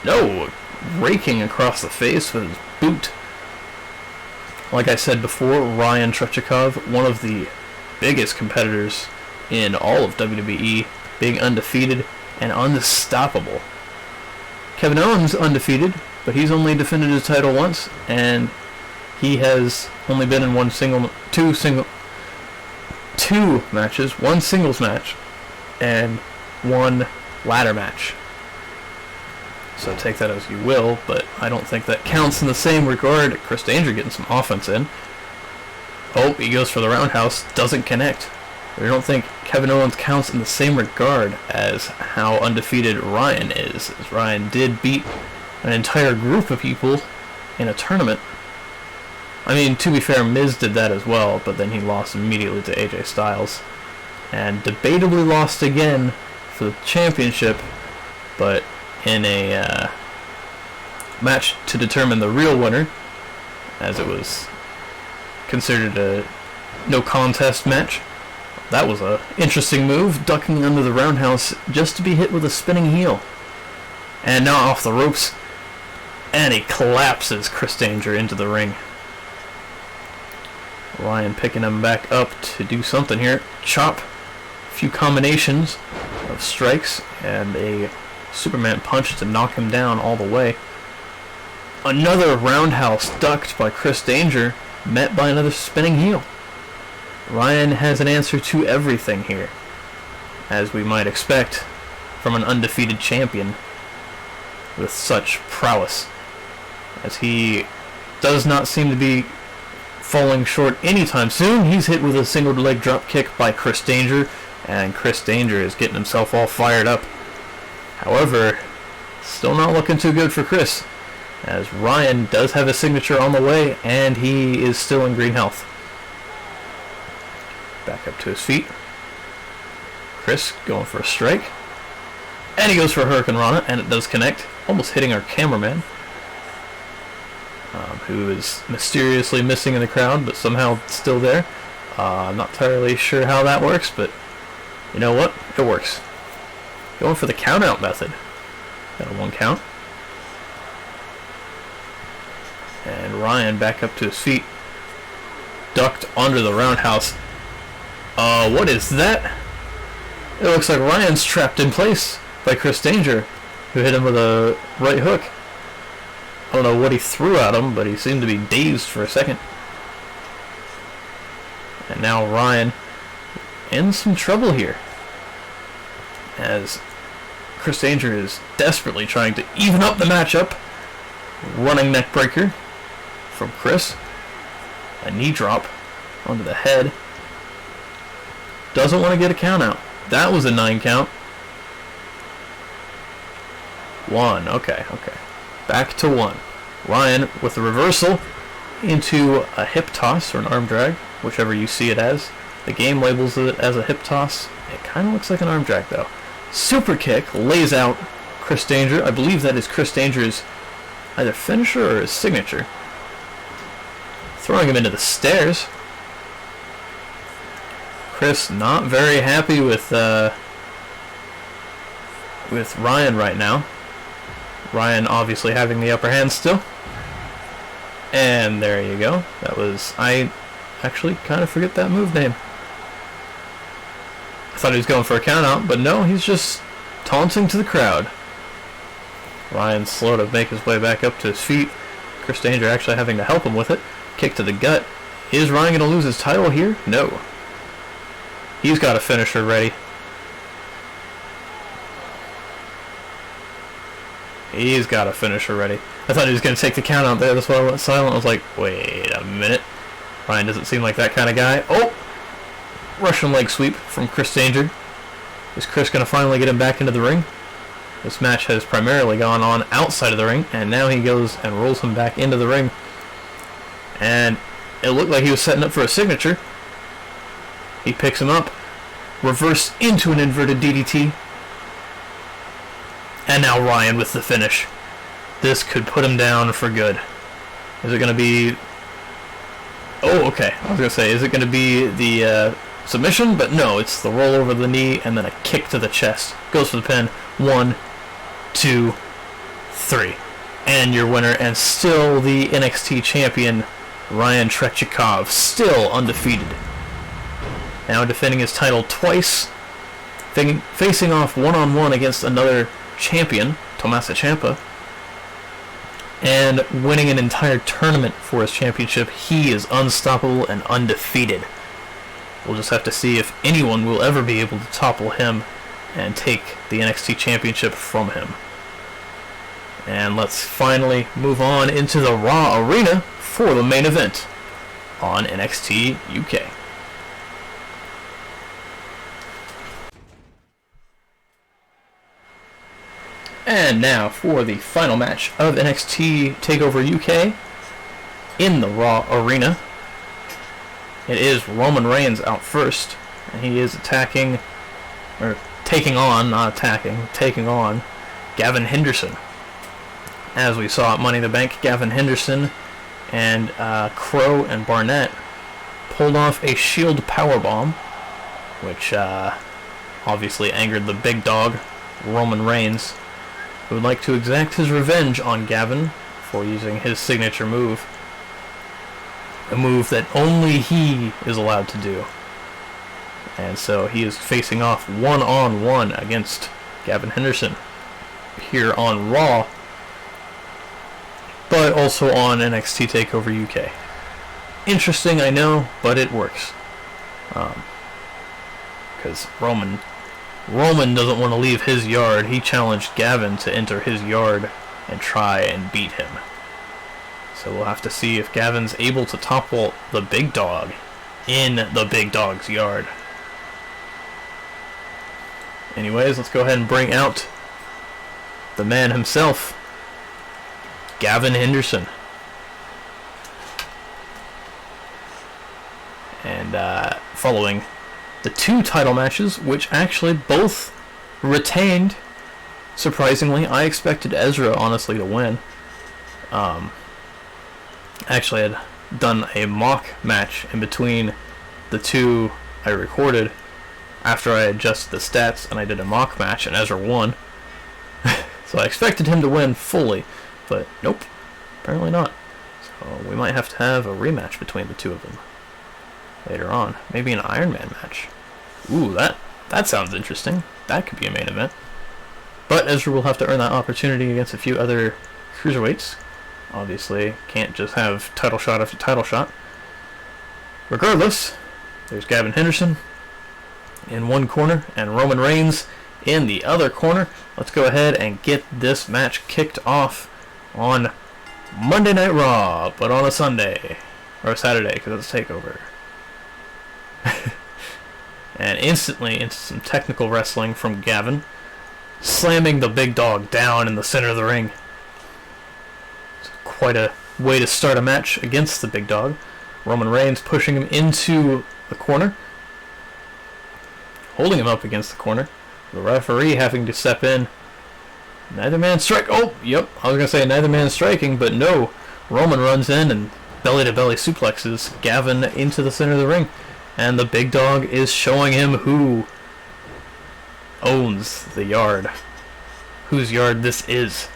No, raking across the face with his boot. Like I said before, Ryan Trechikov, one of the biggest competitors in all of WWE, being undefeated and unstoppable. Kevin Owens undefeated, but he's only defended his title once, and he has only been in two matches, one singles match, and one ladder match. So take that as you will, but I don't think that counts in the same regard. Chris Danger getting some offense in. Oh, he goes for the roundhouse, doesn't connect. I don't think Kevin Owens counts in the same regard as how undefeated Ryan is, as Ryan did beat an entire group of people in a tournament. I mean, to be fair, Miz did that as well, but then he lost immediately to AJ Styles. And debatably lost again for the championship, but in a match to determine the real winner, as it was considered a no contest match. That was a interesting move, ducking under the roundhouse just to be hit with a spinning heel. And now off the ropes, and he collapses Chris Danger into the ring. Ryan picking him back up to do something here. Chop, a few combinations of strikes, and a Superman punch to knock him down all the way. Another roundhouse ducked by Chris Danger, met by another spinning heel. Ryan has an answer to everything here, as we might expect from an undefeated champion with such prowess, as he does not seem to be falling short anytime soon. He's hit with a single leg drop kick by Chris Danger, and Chris Danger is getting himself all fired up. However, still not looking too good for Chris, as Ryan does have a signature on the way, and he is still in green health. Back up to his feet. Chris going for a strike. And he goes for a Hurricane Rana, and it does connect, almost hitting our cameraman, who is mysteriously missing in the crowd, but somehow still there. I'm not entirely sure how that works, but you know what? It works. Going for the count-out method. Got a 1 count. And Ryan back up to his feet. Ducked under the roundhouse. What is that? It looks like Ryan's trapped in place by Chris Danger, who hit him with a right hook. I don't know what he threw at him, but he seemed to be dazed for a second. And now Ryan in some trouble here, as Chris Danger is desperately trying to even up the matchup. Running neck breaker from Chris. A knee drop onto the head. Doesn't want to get a count out. That was a 9 count. 1. Okay. Back to 1. Ryan with the reversal into a hip toss or an arm drag, whichever you see it as. The game labels it as a hip toss. It kind of looks like an arm drag though. Super kick lays out Chris Danger. I believe that is Chris Danger's either finisher or his signature. Throwing him into the stairs. Chris not very happy with Ryan right now. Ryan obviously having the upper hand still. And there you go. That was... I actually kind of forget that move name. I thought he was going for a count out, but no, he's just taunting to the crowd. Ryan's slow to make his way back up to his feet. Chris Danger actually having to help him with it. Kick to the gut. Is Ryan going to lose his title here? No. He's got a finisher ready. He's got a finisher ready. I thought he was going to take the count out there. That's why I went silent. I was like, wait a minute. Ryan doesn't seem like that kind of guy. Oh! Russian leg sweep from Chris Danger. Is Chris going to finally get him back into the ring? This match has primarily gone on outside of the ring, and now he goes and rolls him back into the ring. And it looked like he was setting up for a signature. He picks him up, reversed into an inverted DDT. And now Ryan with the finish. This could put him down for good. Is it going to be... Oh, okay. I was going to say, is it going to be the submission? But no, it's the roll over the knee and then a kick to the chest. Goes for the pin. 1, 2, 3. And your winner, and still the NXT champion, Ryan Trechikov, still undefeated. Now defending his title twice, facing off one-on-one against another champion, Tommaso Ciampa, and winning an entire tournament for his championship. He is unstoppable and undefeated. We'll just have to see if anyone will ever be able to topple him and take the NXT championship from him. And let's finally move on into the Raw arena for the main event on NXT UK. And now for the final match of NXT Takeover UK in the Raw arena. It is Roman Reigns out first, and he is taking on Gavin Henderson. As we saw at Money in the Bank, Gavin Henderson and Crow and Barnett pulled off a Shield powerbomb, which obviously angered the big dog, Roman Reigns, who would like to exact his revenge on Gavin for using his signature move. A move that only he is allowed to do. And so he is facing off one-on-one against Gavin Henderson here on Raw, but also on NXT TakeOver UK. Interesting, I know, but it works. Because Roman doesn't want to leave his yard. He challenged Gavin to enter his yard and try and beat him. So we'll have to see if Gavin's able to topple the big dog in the big dog's yard. Anyways, let's go ahead and bring out the man himself, Gavin Henderson. And following the 2 title matches, which actually both retained, surprisingly. I expected Ezra, honestly, to win. Actually, I had done a mock match in between the 2 I recorded after I adjusted the stats, and I did a mock match, and Ezra won. So I expected him to win fully, but nope, apparently not. So we might have to have a rematch between the 2 of them later on. Maybe an Iron Man match. Ooh, that sounds interesting. That could be a main event. But Ezra will have to earn that opportunity against a few other cruiserweights. Obviously, can't just have title shot after title shot. Regardless, there's Gavin Henderson in one corner and Roman Reigns in the other corner. Let's go ahead and get this match kicked off on Monday Night Raw, but on a Sunday. Or a Saturday, because it's TakeOver. And instantly into some technical wrestling from Gavin, slamming the big dog down in the center of the ring. It's quite a way to start a match against the big dog. Roman Reigns pushing him into the corner, holding him up against the corner. The referee having to step in. Neither man strike. Oh, yep. I was going to say neither man striking, but no. Roman runs in and belly-to-belly suplexes Gavin into the center of the ring. And the big dog is showing him who owns the yard. Whose yard this is.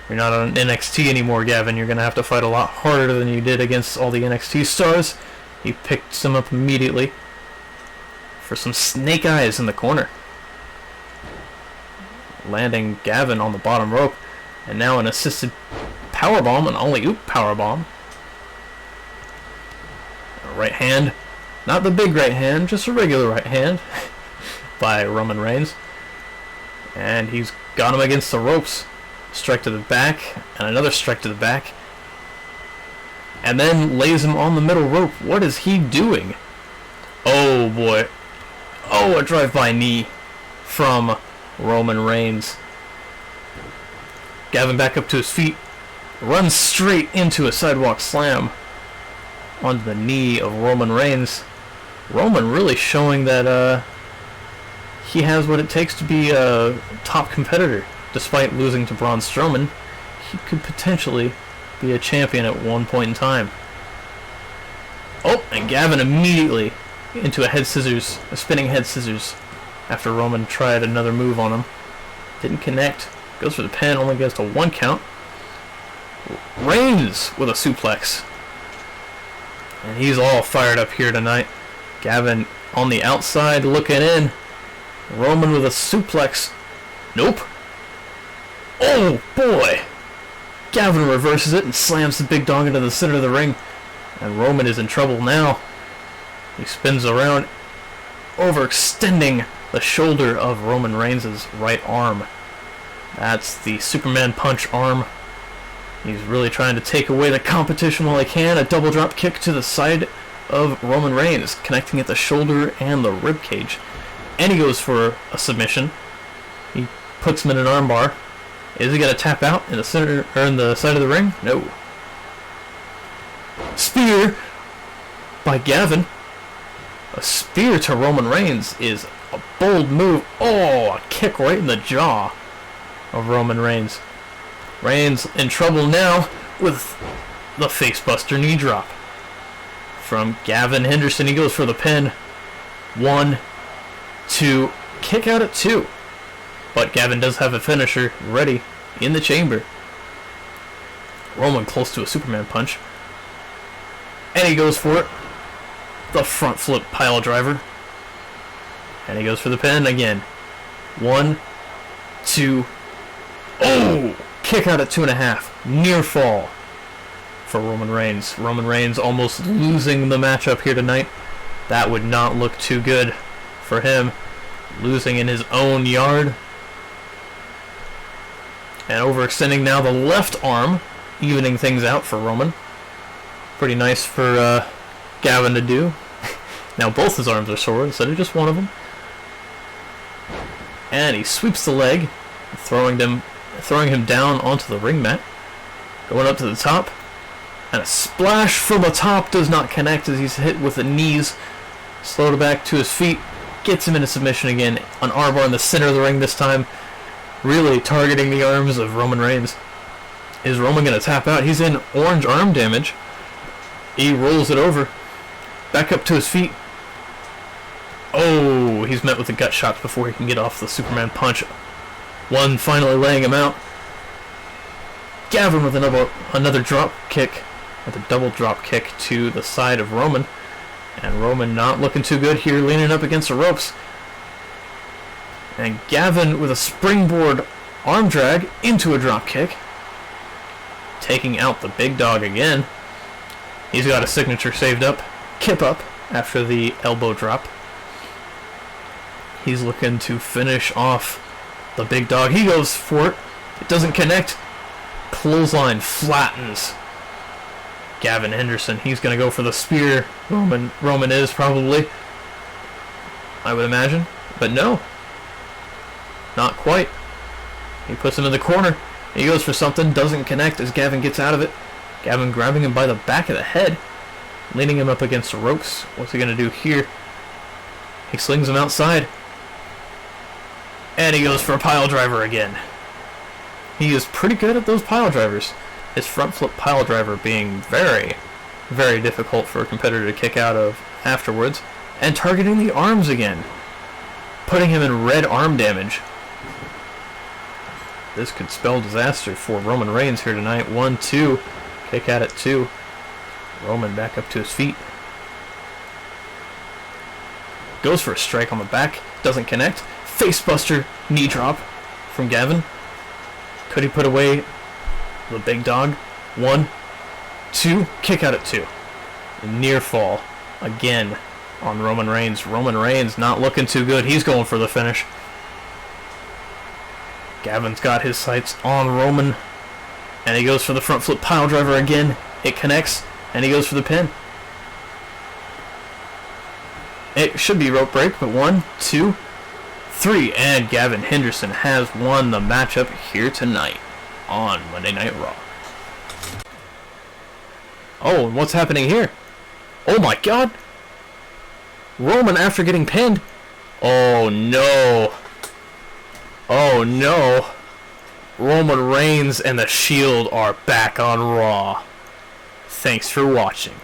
You're not on NXT anymore, Gavin. You're going to have to fight a lot harder than you did against all the NXT stars. He picks him up immediately for some snake eyes in the corner, landing Gavin on the bottom rope. And now an assisted powerbomb, an alley-oop powerbomb. A right hand. Not the big right hand, just a regular right hand by Roman Reigns. And he's got him against the ropes. Strike to the back, and another strike to the back. And then lays him on the middle rope. What is he doing? Oh boy. Oh, a drive-by knee from Roman Reigns. Gavin back up to his feet, runs straight into a sidewalk slam onto the knee of Roman Reigns. Roman really showing that he has what it takes to be a top competitor. Despite losing to Braun Strowman, he could potentially be a champion at one point in time. Oh, and Gavin immediately into a spinning head scissors after Roman tried another move on him. Didn't connect. Goes for the pin, only gets to 1 count. Reigns with a suplex. And he's all fired up here tonight. Gavin on the outside looking in. Roman with a suplex. Nope. Oh boy! Gavin reverses it and slams the big dog into the center of the ring. And Roman is in trouble now. He spins around, overextending the shoulder of Roman Reigns' right arm. That's the Superman punch arm. He's really trying to take away the competition while he can. A double drop kick to the side of Roman Reigns, connecting at the shoulder and the rib cage. And he goes for a submission. He puts him in an armbar. Is he gonna tap out in the center or in the side of the ring? No. Spear by Gavin. A spear to Roman Reigns is a bold move. Oh, a kick right in the jaw of Roman Reigns. Reigns in trouble now with the facebuster knee drop from Gavin Henderson. He goes for the pin. 1, 2, kick out at 2. But Gavin does have a finisher ready in the chamber. Roman close to a Superman punch. And he goes for it. The front flip pile driver. And he goes for the pin again. 1, 2. Oh! Kick out at 2.5. Near fall for Roman Reigns. Roman Reigns almost losing the matchup here tonight. That would not look too good for him. Losing in his own yard. And overextending now the left arm. Evening things out for Roman. Pretty nice for Gavin to do. Now both his arms are sore instead of just one of them. And he sweeps the leg, throwing him down onto the ring mat. Going up to the top. And a splash from the top does not connect as he's hit with the knees. Slowed back to his feet. Gets him into submission again. An armbar in the center of the ring this time. Really targeting the arms of Roman Reigns. Is Roman going to tap out? He's in orange arm damage. He rolls it over. Back up to his feet. Oh, he's met with the gut shots before he can get off the Superman punch. One finally laying him out. Gavin with another drop kick. With a double drop kick to the side of Roman. And Roman not looking too good here, leaning up against the ropes. And Gavin with a springboard arm drag into a drop kick. Taking out the big dog again. He's got a signature saved up. Kip up after the elbow drop. He's looking to finish off the big dog. He goes for it. It doesn't connect. Clothesline flattens Gavin Henderson. He's going to go for the spear. Roman is probably, I would imagine. But no. Not quite. He puts him in the corner. He goes for something. Doesn't connect as Gavin gets out of it. Gavin grabbing him by the back of the head. Leaning him up against the ropes. What's he going to do here? He slings him outside. And he goes for a pile driver again. He is pretty good at those pile drivers. His front flip pile driver being very, very difficult for a competitor to kick out of afterwards. And targeting the arms again. Putting him in red arm damage. This could spell disaster for Roman Reigns here tonight. 1, 2. Kick out at 2. Roman back up to his feet. Goes for a strike on the back. Doesn't connect. Facebuster knee drop from Gavin. Could he put away the big dog? 1, 2. Kick out at 2. Near fall again on Roman Reigns. Roman Reigns not looking too good. He's going for the finish. Gavin's got his sights on Roman. And he goes for the front flip pile driver again. It connects. And he goes for the pin. It should be rope break, but 1, 2, 3. And Gavin Henderson has won the matchup here tonight. on Monday Night Raw. Oh, and what's happening here? Oh my god! Roman after getting pinned. Oh no. Oh no. Roman Reigns and the Shield are back on Raw. Thanks for watching.